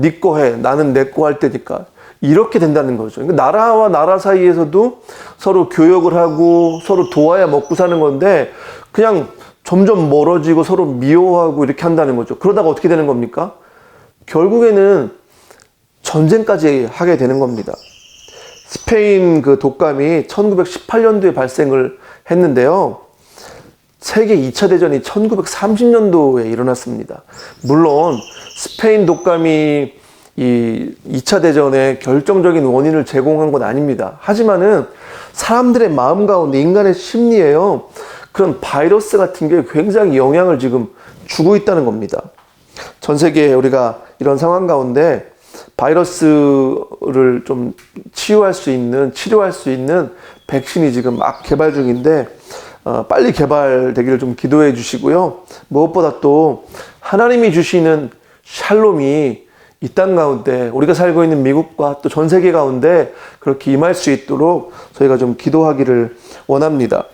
네 거 해, 나는 내 거 할 때니까 이렇게 된다는 거죠. 그러니까 나라와 나라 사이에서도 서로 교역을 하고 서로 도와야 먹고 사는 건데 그냥 점점 멀어지고 서로 미워하고 이렇게 한다는 거죠. 그러다가 어떻게 되는 겁니까? 결국에는 전쟁까지 하게 되는 겁니다. 스페인 그 독감이 1918년도에 발생을 했는데요. 세계 2차 대전이 1930년도에 일어났습니다. 물론 스페인 독감이 이 2차 대전의 결정적인 원인을 제공한 건 아닙니다. 하지만은 사람들의 마음 가운데 인간의 심리에요. 그런 바이러스 같은 게 굉장히 영향을 지금 주고 있다는 겁니다. 전 세계에 우리가 이런 상황 가운데 바이러스를 좀 치료할 수 있는 백신이 지금 막 개발 중인데 빨리 개발되기를 좀 기도해 주시고요. 무엇보다 또 하나님이 주시는 샬롬이 이 땅 가운데 우리가 살고 있는 미국과 또 전 세계 가운데 그렇게 임할 수 있도록 저희가 좀 기도하기를 원합니다.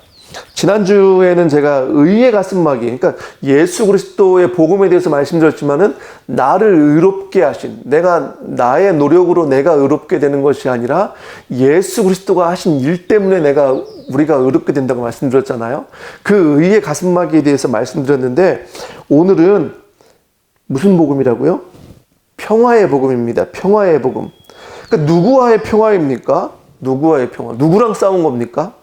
지난주에는 제가 의의 가슴막이, 그러니까 예수 그리스도의 복음에 대해서 말씀드렸지만은 나를 의롭게 하신, 나의 노력으로 내가 의롭게 되는 것이 아니라 예수 그리스도가 하신 일 때문에 우리가 의롭게 된다고 말씀드렸잖아요. 그 의의 가슴막이에 대해서 말씀드렸는데 오늘은 무슨 복음이라고요? 평화의 복음입니다. 평화의 복음. 그러니까 누구와의 평화입니까? 누구와의 평화? 누구랑 싸운 겁니까?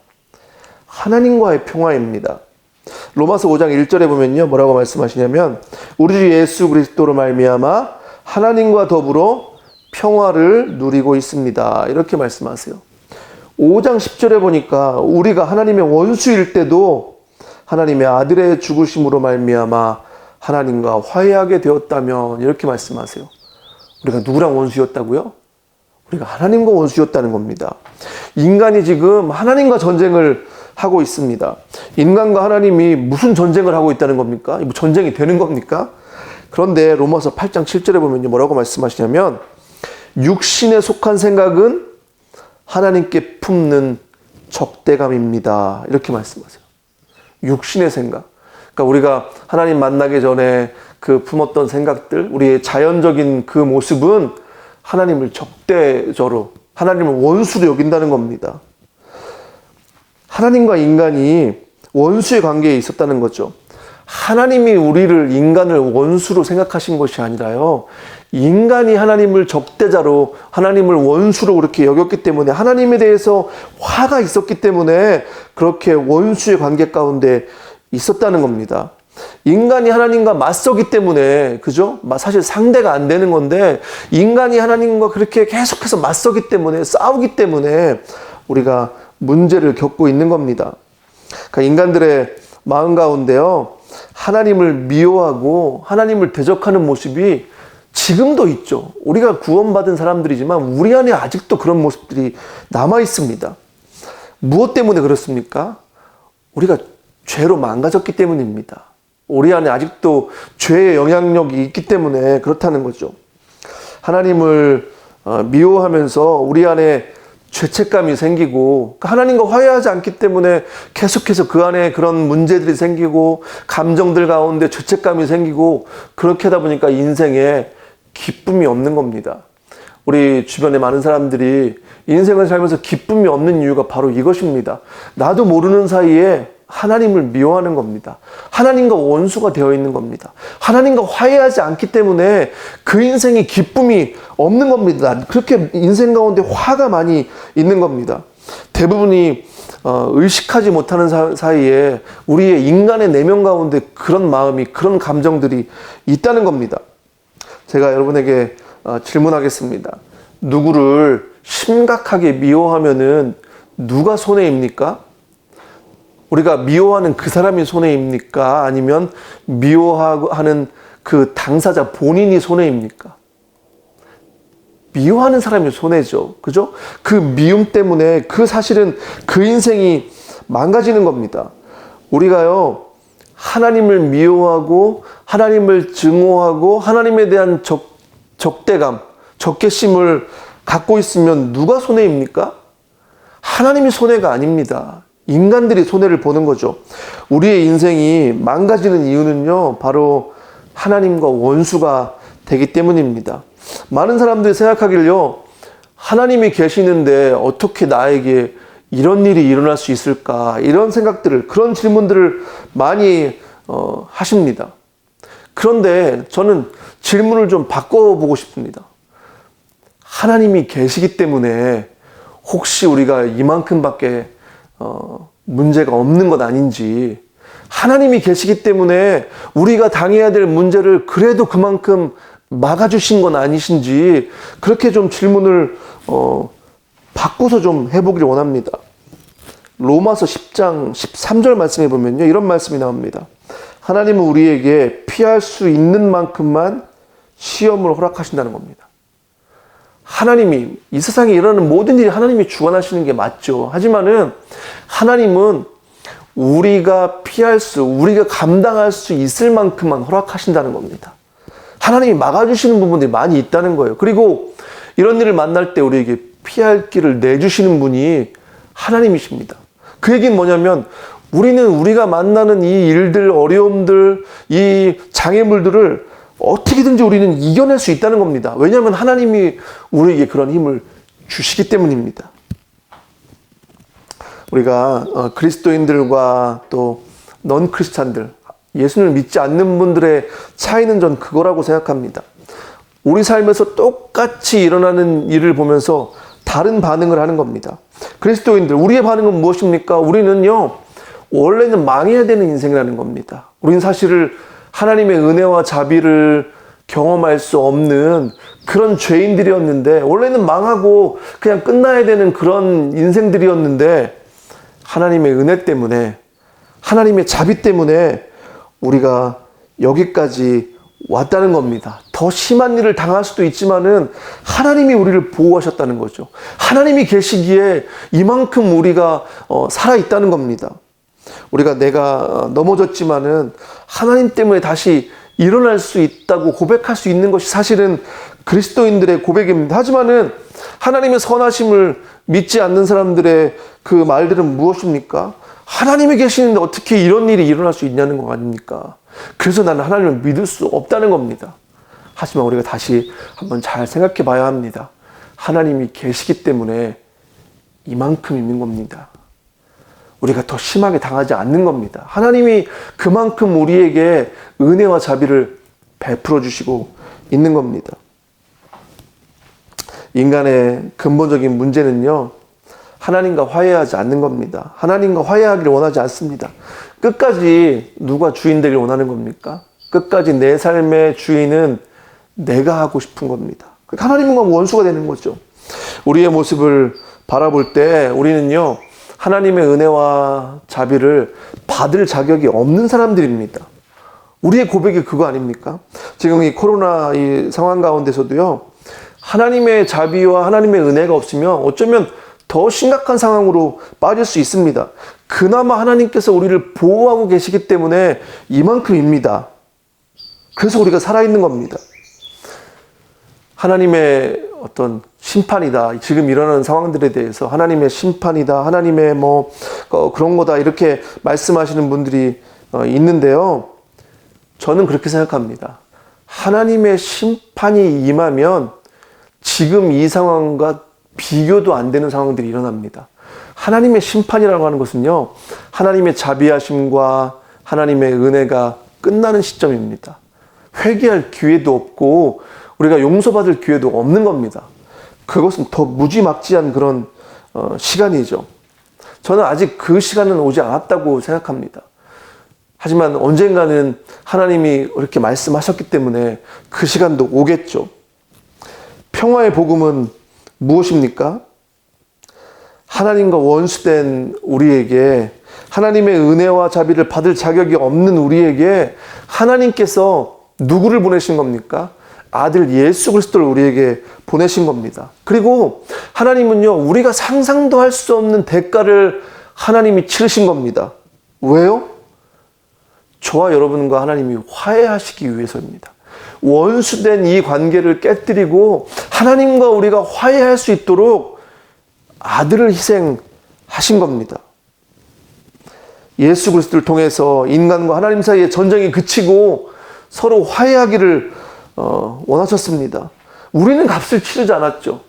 하나님과의 평화입니다. 로마서 5장 1절에 보면요. 뭐라고 말씀하시냐면 우리 주 예수 그리스도로 말미암아 하나님과 더불어 평화를 누리고 있습니다. 이렇게 말씀하세요. 5장 10절에 보니까 우리가 하나님의 원수일 때도 하나님의 아들의 죽으심으로 말미암아 하나님과 화해하게 되었다면 이렇게 말씀하세요. 우리가 누구랑 원수였다고요? 우리가 하나님과 원수였다는 겁니다. 인간이 지금 하나님과 전쟁을 하고 있습니다. 인간과 하나님이 무슨 전쟁을 하고 있다는 겁니까? 뭐 전쟁이 되는 겁니까? 그런데 로마서 8장 7절에 보면 뭐라고 말씀하시냐면 육신에 속한 생각은 하나님께 품는 적대감입니다. 이렇게 말씀하세요. 육신의 생각. 그러니까 우리가 하나님 만나기 전에 그 품었던 생각들, 우리의 자연적인 그 모습은 하나님을 적대저로, 하나님을 원수로 여긴다는 겁니다. 하나님과 인간이 원수의 관계에 있었다는 거죠. 하나님이 인간을 원수로 생각하신 것이 아니라요. 인간이 하나님을 적대자로, 하나님을 원수로 그렇게 여겼기 때문에 하나님에 대해서 화가 있었기 때문에 그렇게 원수의 관계 가운데 있었다는 겁니다. 인간이 하나님과 맞서기 때문에, 그죠? 사실 상대가 안 되는 건데, 인간이 하나님과 그렇게 계속해서 맞서기 때문에, 싸우기 때문에 우리가 문제를 겪고 있는 겁니다. 그러니까 인간들의 마음 가운데요, 하나님을 미워하고 하나님을 대적하는 모습이 지금도 있죠. 우리가 구원받은 사람들이지만 우리 안에 아직도 그런 모습들이 남아 있습니다. 무엇 때문에 그렇습니까? 우리가 죄로 망가졌기 때문입니다. 우리 안에 아직도 죄의 영향력이 있기 때문에 그렇다는 거죠. 하나님을 미워하면서 우리 안에 죄책감이 생기고 하나님과 화해하지 않기 때문에 계속해서 그 안에 그런 문제들이 생기고 감정들 가운데 죄책감이 생기고 그렇게 하다 보니까 인생에 기쁨이 없는 겁니다. 우리 주변에 많은 사람들이 인생을 살면서 기쁨이 없는 이유가 바로 이것입니다. 나도 모르는 사이에 하나님을 미워하는 겁니다. 하나님과 원수가 되어 있는 겁니다. 하나님과 화해하지 않기 때문에 그 인생이 기쁨이 없는 겁니다. 그렇게 인생 가운데 화가 많이 있는 겁니다. 대부분이 의식하지 못하는 사이에 우리의 인간의 내면 가운데 그런 마음이, 그런 감정들이 있다는 겁니다. 제가 여러분에게 질문하겠습니다. 누구를 심각하게 미워하면은 누가 손해입니까? 우리가 미워하는 그 사람이 손해입니까? 아니면 미워하는 그 당사자 본인이 손해입니까? 미워하는 사람이 손해죠. 그죠? 그 미움 때문에 사실은 그 인생이 망가지는 겁니다. 우리가요, 하나님을 미워하고 하나님을 증오하고 하나님에 대한 적대감, 적개심을 갖고 있으면 누가 손해입니까? 하나님이 손해가 아닙니다. 인간들이 손해를 보는 거죠. 우리의 인생이 망가지는 이유는요, 바로 하나님과 원수가 되기 때문입니다. 많은 사람들이 생각하길요, 하나님이 계시는데 어떻게 나에게 이런 일이 일어날 수 있을까? 이런 생각들을, 그런 질문들을 많이 하십니다. 그런데 저는 질문을 좀 바꿔보고 싶습니다. 하나님이 계시기 때문에 혹시 우리가 이만큼밖에 문제가 없는 것 아닌지, 하나님이 계시기 때문에 우리가 당해야 될 문제를 그래도 그만큼 막아주신 건 아니신지, 그렇게 좀 질문을 바꿔서 좀 해보기를 원합니다. 로마서 10장 13절 말씀해 보면요, 이런 말씀이 나옵니다. 하나님은 우리에게 피할 수 있는 만큼만 시험을 허락하신다는 겁니다. 하나님이, 이 세상에 일어나는 모든 일이 하나님이 주관하시는 게 맞죠. 하지만은 하나님은 우리가 우리가 감당할 수 있을 만큼만 허락하신다는 겁니다. 하나님이 막아주시는 부분들이 많이 있다는 거예요. 그리고 이런 일을 만날 때 우리에게 피할 길을 내주시는 분이 하나님이십니다. 그 얘기는 뭐냐면, 우리는 우리가 만나는 이 일들, 어려움들, 이 장애물들을 어떻게든지 우리는 이겨낼 수 있다는 겁니다. 왜냐하면 하나님이 우리에게 그런 힘을 주시기 때문입니다. 우리가 그리스도인들과 또 넌 크리스찬들, 예수님을 믿지 않는 분들의 차이는 전 그거라고 생각합니다. 우리 삶에서 똑같이 일어나는 일을 보면서 다른 반응을 하는 겁니다. 그리스도인들, 우리의 반응은 무엇입니까? 우리는요, 원래는 망해야 되는 인생이라는 겁니다. 우리는 사실은 하나님의 은혜와 자비를 경험할 수 없는 그런 죄인들이었는데, 원래는 망하고 그냥 끝나야 되는 그런 인생들이었는데, 하나님의 은혜 때문에, 하나님의 자비 때문에 우리가 여기까지 왔다는 겁니다. 더 심한 일을 당할 수도 있지만은 하나님이 우리를 보호하셨다는 거죠. 하나님이 계시기에 이만큼 우리가 살아있다는 겁니다. 우리가 내가 넘어졌지만은 하나님 때문에 다시 일어날 수 있다고 고백할 수 있는 것이 사실은 그리스도인들의 고백입니다. 하지만은 하나님의 선하심을 믿지 않는 사람들의 그 말들은 무엇입니까? 하나님이 계시는데 어떻게 이런 일이 일어날 수 있냐는 거 아닙니까? 그래서 나는 하나님을 믿을 수 없다는 겁니다. 하지만 우리가 다시 한번 잘 생각해 봐야 합니다. 하나님이 계시기 때문에 이만큼 있는 겁니다. 우리가 더 심하게 당하지 않는 겁니다. 하나님이 그만큼 우리에게 은혜와 자비를 베풀어 주시고 있는 겁니다. 인간의 근본적인 문제는요, 하나님과 화해하지 않는 겁니다. 하나님과 화해하기를 원하지 않습니다. 끝까지 누가 주인 되길 원하는 겁니까? 끝까지 내 삶의 주인은 내가 하고 싶은 겁니다. 하나님과 원수가 되는 거죠. 우리의 모습을 바라볼 때 우리는요, 하나님의 은혜와 자비를 받을 자격이 없는 사람들입니다. 우리의 고백이 그거 아닙니까? 지금 이 코로나 이 상황 가운데서도요, 하나님의 자비와 하나님의 은혜가 없으면 어쩌면 더 심각한 상황으로 빠질 수 있습니다. 그나마 하나님께서 우리를 보호하고 계시기 때문에 이만큼입니다. 그래서 우리가 살아있는 겁니다. 하나님의 어떤 심판이다, 지금 일어나는 상황들에 대해서 하나님의 심판이다, 하나님의 그런 거다, 이렇게 말씀하시는 분들이 있는데요, 저는 그렇게 생각합니다. 하나님의 심판이 임하면 지금 이 상황과 비교도 안 되는 상황들이 일어납니다. 하나님의 심판이라고 하는 것은요, 하나님의 자비하심과 하나님의 은혜가 끝나는 시점입니다. 회개할 기회도 없고 우리가 용서받을 기회도 없는 겁니다. 그것은 더 무지막지한 그런 시간이죠. 저는 아직 그 시간은 오지 않았다고 생각합니다. 하지만 언젠가는 하나님이 이렇게 말씀하셨기 때문에 그 시간도 오겠죠. 평화의 복음은 무엇입니까? 하나님과 원수된 우리에게, 하나님의 은혜와 자비를 받을 자격이 없는 우리에게 하나님께서 누구를 보내신 겁니까? 아들 예수 그리스도를 우리에게 보내신 겁니다. 그리고 하나님은요, 우리가 상상도 할 수 없는 대가를 하나님이 치르신 겁니다. 왜요? 저와 여러분과 하나님이 화해하시기 위해서입니다. 원수된 이 관계를 깨뜨리고 하나님과 우리가 화해할 수 있도록 아들을 희생하신 겁니다. 예수 그리스도를 통해서 인간과 하나님 사이의 전쟁이 그치고 서로 화해하기를 원하셨습니다. 우리는 값을 치르지 않았죠.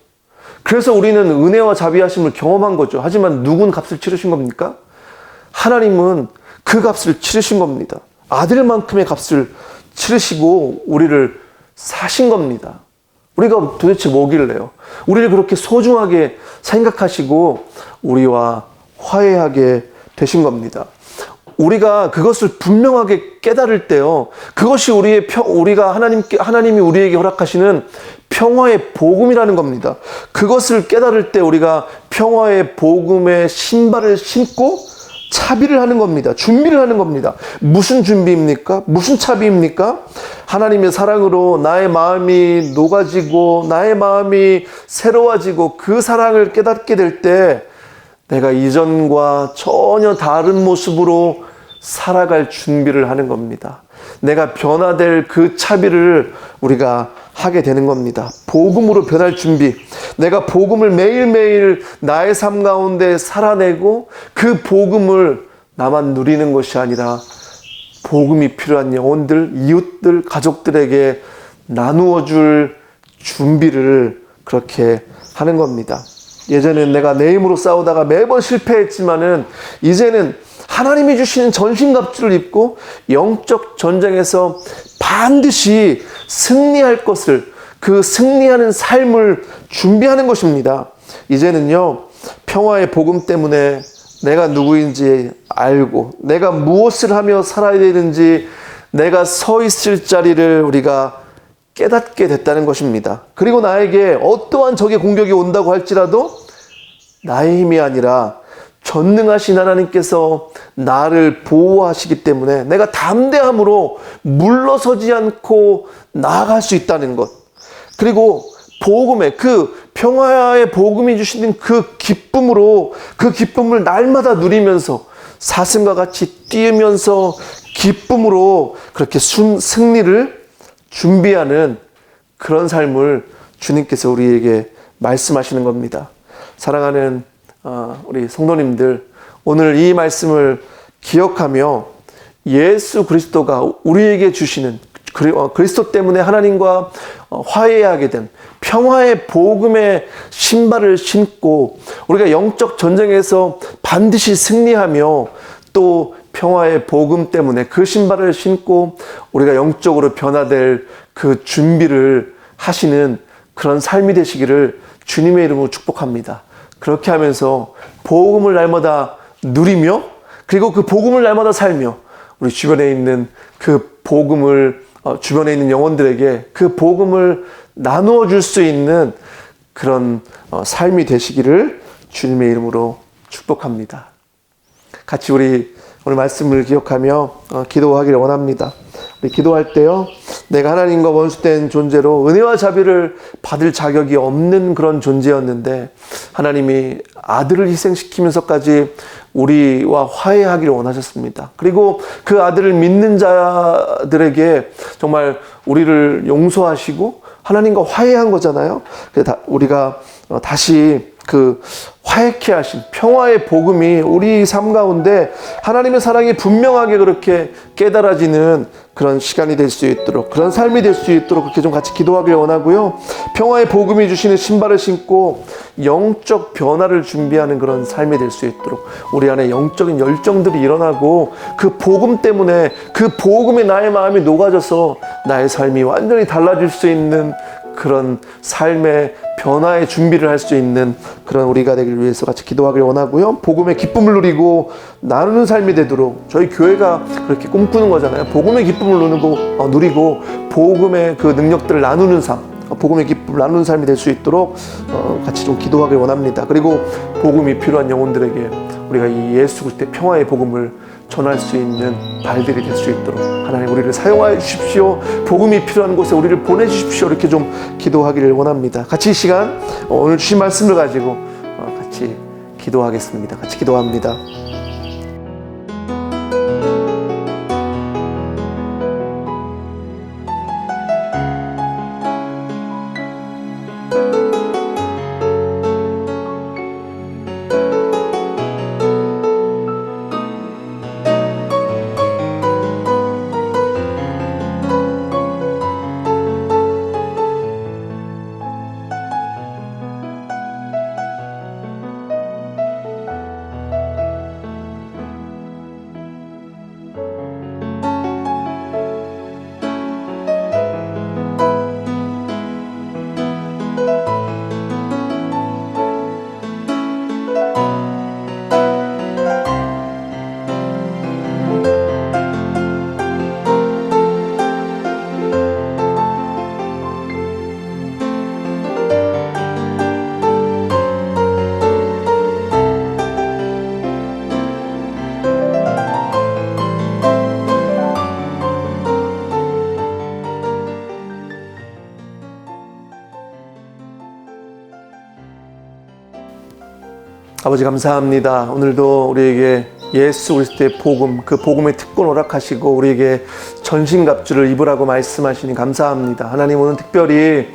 그래서 우리는 은혜와 자비하심을 경험한 거죠. 하지만 누군 값을 치르신 겁니까? 하나님은 그 값을 치르신 겁니다. 아들만큼의 값을 치르시고 우리를 사신 겁니다. 우리가 도대체 뭐길래요? 우리를 그렇게 소중하게 생각하시고 우리와 화해하게 되신 겁니다. 우리가 그것을 분명하게 깨달을 때요, 그것이 하나님이 우리에게 허락하시는 평화의 복음이라는 겁니다. 그것을 깨달을 때 우리가 평화의 복음의 신발을 신고 차비를 하는 겁니다. 준비를 하는 겁니다. 무슨 준비입니까? 무슨 차비입니까? 하나님의 사랑으로 나의 마음이 녹아지고 나의 마음이 새로워지고 그 사랑을 깨닫게 될 때 내가 이전과 전혀 다른 모습으로 살아갈 준비를 하는 겁니다. 내가 변화될 그 차비를 우리가 하게 되는 겁니다. 복음으로 변할 준비. 내가 복음을 매일매일 나의 삶 가운데 살아내고 그 복음을 나만 누리는 것이 아니라 복음이 필요한 영혼들, 이웃들, 가족들에게 나누어 줄 준비를 그렇게 하는 겁니다. 예전에는 내가 내 힘으로 싸우다가 매번 실패했지만은 이제는 하나님이 주시는 전신갑주를 입고 영적 전쟁에서 반드시 승리할 것을, 그 승리하는 삶을 준비하는 것입니다. 이제는요, 평화의 복음 때문에 내가 누구인지 알고 내가 무엇을 하며 살아야 되는지 내가 서 있을 자리를 우리가 깨닫게 됐다는 것입니다. 그리고 나에게 어떠한 적의 공격이 온다고 할지라도 나의 힘이 아니라 전능하신 하나님께서 나를 보호하시기 때문에 내가 담대함으로 물러서지 않고 나아갈 수 있다는 것. 그리고 복음의 그 평화의 복음이 주시는 그 기쁨으로 그 기쁨을 날마다 누리면서 사슴과 같이 뛰면서 기쁨으로 그렇게 승리를 준비하는 그런 삶을 주님께서 우리에게 말씀하시는 겁니다. 사랑하는 우리 성도님들, 오늘 이 말씀을 기억하며 예수 그리스도가 우리에게 주시는 그리스도 때문에 하나님과 화해하게 된 평화의 복음의 신발을 신고 우리가 영적 전쟁에서 반드시 승리하며 또 평화의 복음 때문에 그 신발을 신고 우리가 영적으로 변화될 그 준비를 하시는 그런 삶이 되시기를 주님의 이름으로 축복합니다. 그렇게 하면서 복음을 날마다 누리며 그리고 그 복음을 날마다 살며 우리 주변에 있는 그 복음을 주변에 있는 영혼들에게 그 복음을 나누어 줄 수 있는 그런 삶이 되시기를 주님의 이름으로 축복합니다. 같이 우리 오늘 말씀을 기억하며 기도하기를 원합니다. 우리 기도할 때요, 내가 하나님과 원수된 존재로 은혜와 자비를 받을 자격이 없는 그런 존재였는데 하나님이 아들을 희생시키면서까지 우리와 화해하기를 원하셨습니다. 그리고 그 아들을 믿는 자들에게 정말 우리를 용서하시고 하나님과 화해한 거잖아요. 우리가 다시 그 화해케 하신 평화의 복음이 우리 삶 가운데 하나님의 사랑이 분명하게 그렇게 깨달아지는 그런 시간이 될 수 있도록, 그런 삶이 될 수 있도록 그렇게 좀 같이 기도하길 원하고요. 평화의 복음이 주시는 신발을 신고 영적 변화를 준비하는 그런 삶이 될 수 있도록 우리 안에 영적인 열정들이 일어나고 그 복음 때문에 그 복음에 나의 마음이 녹아져서 나의 삶이 완전히 달라질 수 있는 그런 삶의 변화의 준비를 할 수 있는 그런 우리가 되길 위해서 같이 기도하길 원하고요. 복음의 기쁨을 누리고 나누는 삶이 되도록 저희 교회가 그렇게 꿈꾸는 거잖아요. 복음의 기쁨을 누리고 복음의 그 능력들을 나누는 삶, 복음의 기쁨을 나누는 삶이 될 수 있도록 같이 좀 기도하길 원합니다. 그리고 복음이 필요한 영혼들에게 우리가 이 예수 그리스도의 평화의 복음을 전할 수 있는 발들이 될 수 있도록 하나님 우리를 사용하여 주십시오. 복음이 필요한 곳에 우리를 보내주십시오. 이렇게 좀 기도하기를 원합니다. 같이 이 시간 오늘 주신 말씀을 가지고 같이 기도하겠습니다. 같이 기도합니다. 아버지 감사합니다. 오늘도 우리에게 예수 그리스도의 복음, 그 복음의 특권 허락하시고 우리에게 전신갑주를 입으라고 말씀하시니 감사합니다. 하나님, 오늘 특별히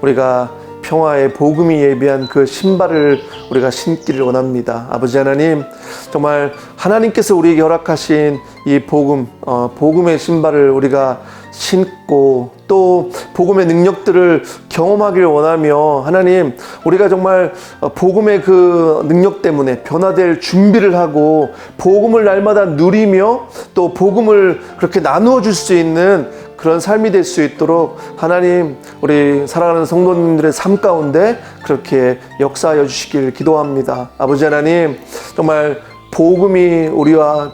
우리가 평화의 복음이 예비한 그 신발을 우리가 신기를 원합니다. 아버지 하나님, 정말 하나님께서 우리에게 허락하신 이 복음, 복음의 신발을 우리가 신고 또 복음의 능력들을 경험하기를 원하며, 하나님, 우리가 정말 복음의 그 능력 때문에 변화될 준비를 하고 복음을 날마다 누리며 또 복음을 그렇게 나누어 줄 수 있는 그런 삶이 될 수 있도록 하나님, 우리 사랑하는 성도님들의 삶 가운데 그렇게 역사하여 주시길 기도합니다. 아버지 하나님, 정말 복음이 우리와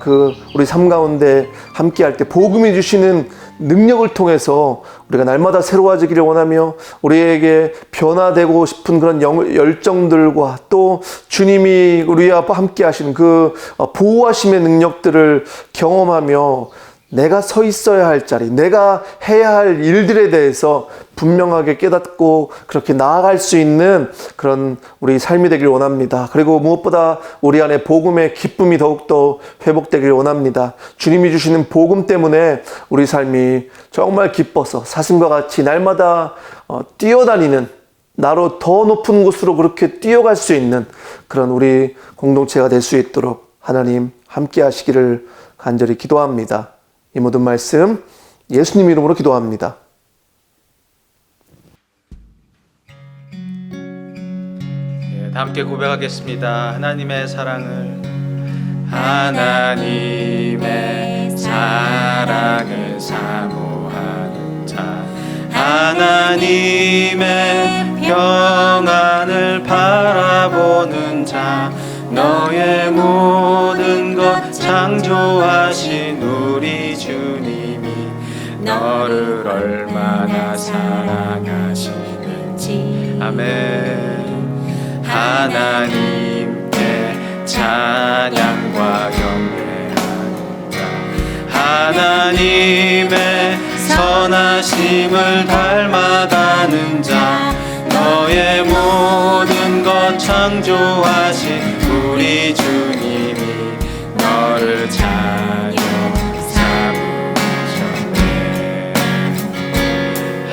우리 삶 가운데 함께 할 때 복음이 주시는 능력을 통해서 우리가 날마다 새로워지기를 원하며 우리에게 변화되고 싶은 그런 열정들과 또 주님이 우리와 함께 하시는 그 보호하심의 능력들을 경험하며 내가 서 있어야 할 자리, 내가 해야 할 일들에 대해서 분명하게 깨닫고 그렇게 나아갈 수 있는 그런 우리 삶이 되길 원합니다. 그리고 무엇보다 우리 안에 복음의 기쁨이 더욱더 회복되길 원합니다. 주님이 주시는 복음 때문에 우리 삶이 정말 기뻐서 사슴과 같이 날마다 뛰어다니는, 나로 더 높은 곳으로 그렇게 뛰어갈 수 있는 그런 우리 공동체가 될 수 있도록 하나님 함께 하시기를 간절히 기도합니다. 이 모든 말씀 예수님 이름으로 기도합니다. 다 함께 고백하겠습니다. 하나님의 사랑을, 하나님의 사랑을 사모하는 자, 하나님의 평안을 바라보는 자, 너의 모든 것 창조하신 우리 주님이 너를 얼마나 사랑하시는지. 아멘. 하나님께 찬양과 경배하는 자, 하나님의 선하심을 닮아가는 자, 너의 모든 것 창조하신 우리 주님이 너를 자녀 삼으셨네.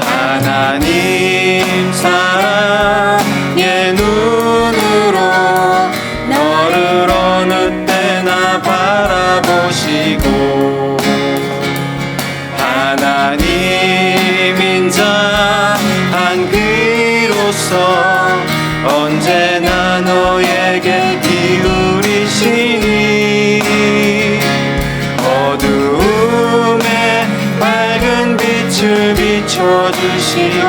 하나님 사랑의 눈으로 너를 어느 때나 바라보시고, 하나님인 자 한 귀로서 언제나 너에게 기울이시니, 어두움에 밝은 빛을 비춰주시고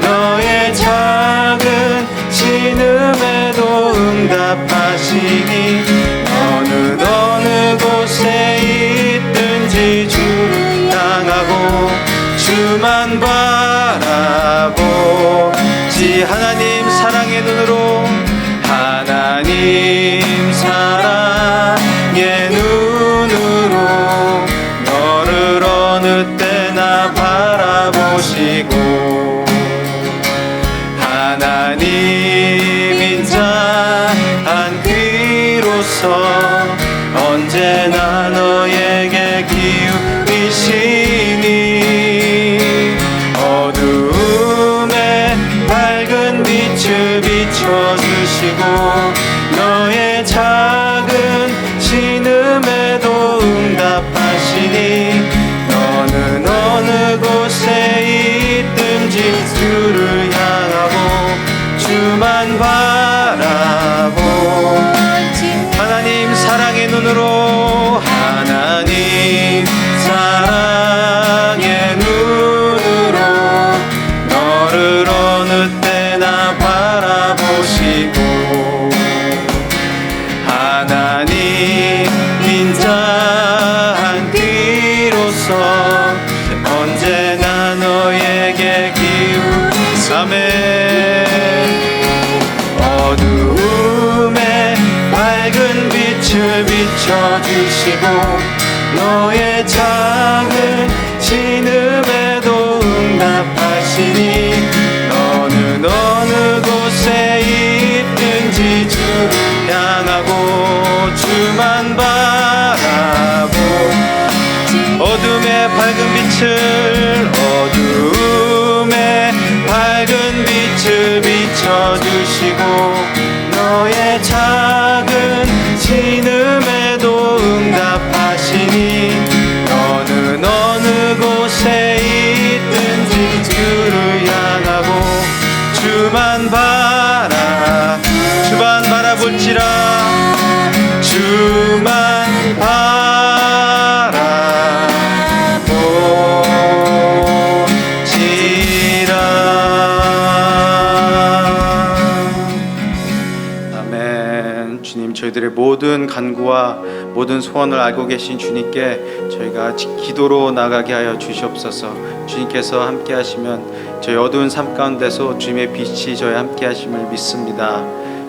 너의 작은 신음에도 응답하시니, 어느 곳에 있든지 주를 향하고 주만 바라보지. 하나님 사랑의 눈으로, 하나님 사랑의 눈으로 너를 어느 때나 바라보시고, 하나님인 자 한 귀 파시니 너는 어느 곳에 있든지 주를 향하고 주만 바라보 하나님 사랑의 눈으로 하나님 사랑의 눈으로 너를 어느 때나 바라보시고 하나님 인자한 귀로서 언제나 너에게 기울이사매 어두움에 밝은 빛을 비춰주시고 너의 작은 신음에도 응답하시니 너는 어느 곳에 있든지 주를 향하고 주만 바라보 어둠의 밝은 빛을 어둠의 밝은 빛을 비춰주시고 너의 작은 신음에도 응답하시니 너는 어느 곳에 있든지 주를 향하고 주만 바라볼지라 주만 아멘. 주님, 저희들의 모든 간구와 모든 소원을 알고 계신 주님께 저희가 기도로 나가게 하여 주시옵소서. 주님께서 함께 하시면 저희 어두운 삶 가운데서 주님의 빛이 저희 함께 하심을 믿습니다.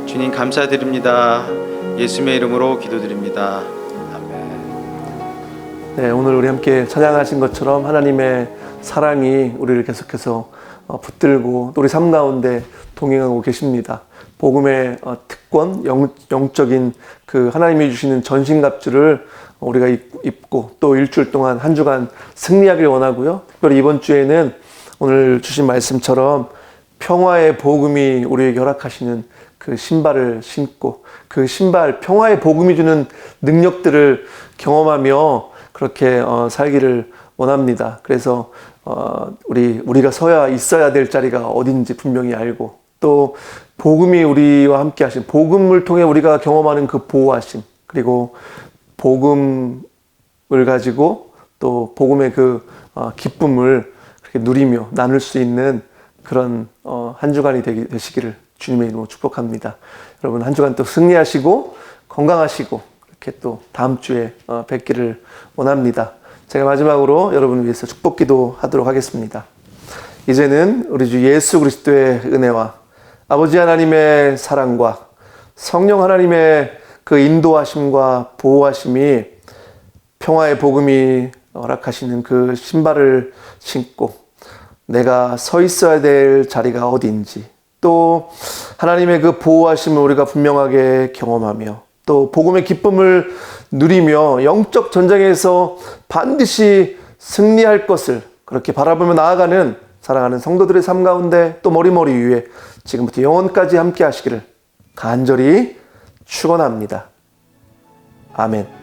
주님 감사드립니다. 예수님의 이름으로 기도드립니다. 아멘. 네, 오늘 우리 함께 찬양하신 것처럼 하나님의 사랑이 우리를 계속해서 붙들고 또 우리 삶 가운데 동행하고 계십니다. 복음의 특권, 영적인 그 하나님이 주시는 전신갑주를 우리가 입고 또 일주일 동안 한 주간 승리하길 원하고요. 특별히 이번 주에는 오늘 주신 말씀처럼 평화의 복음이 우리에게 허락하시는 그 신발을 신고 그 신발, 평화의 복음이 주는 능력들을 경험하며 그렇게 살기를 원합니다. 그래서 우리가 서야 있어야 될 자리가 어딘지 분명히 알고 또 복음이 우리와 함께 하신 복음을 통해 우리가 경험하는 그 보호하심 그리고 복음을 가지고 또 복음의 그 기쁨을 그렇게 누리며 나눌 수 있는 그런 한 주간이 되시기를 주님의 이름으로 축복합니다. 여러분 한 주간 또 승리하시고 건강하시고 이렇게 또 다음 주에 뵙기를 원합니다. 제가 마지막으로 여러분을 위해서 축복기도 하도록 하겠습니다. 이제는 우리 주 예수 그리스도의 은혜와 아버지 하나님의 사랑과 성령 하나님의 그 인도하심과 보호하심이 평화의 복음이 허락하시는 그 신발을 신고 내가 서 있어야 될 자리가 어딘지 또 하나님의 그 보호하심을 우리가 분명하게 경험하며 또 복음의 기쁨을 누리며 영적 전쟁에서 반드시 승리할 것을 그렇게 바라보며 나아가는 사랑하는 성도들의 삶 가운데 또 머리머리 위에 지금부터 영원까지 함께 하시기를 간절히 축원합니다. 아멘.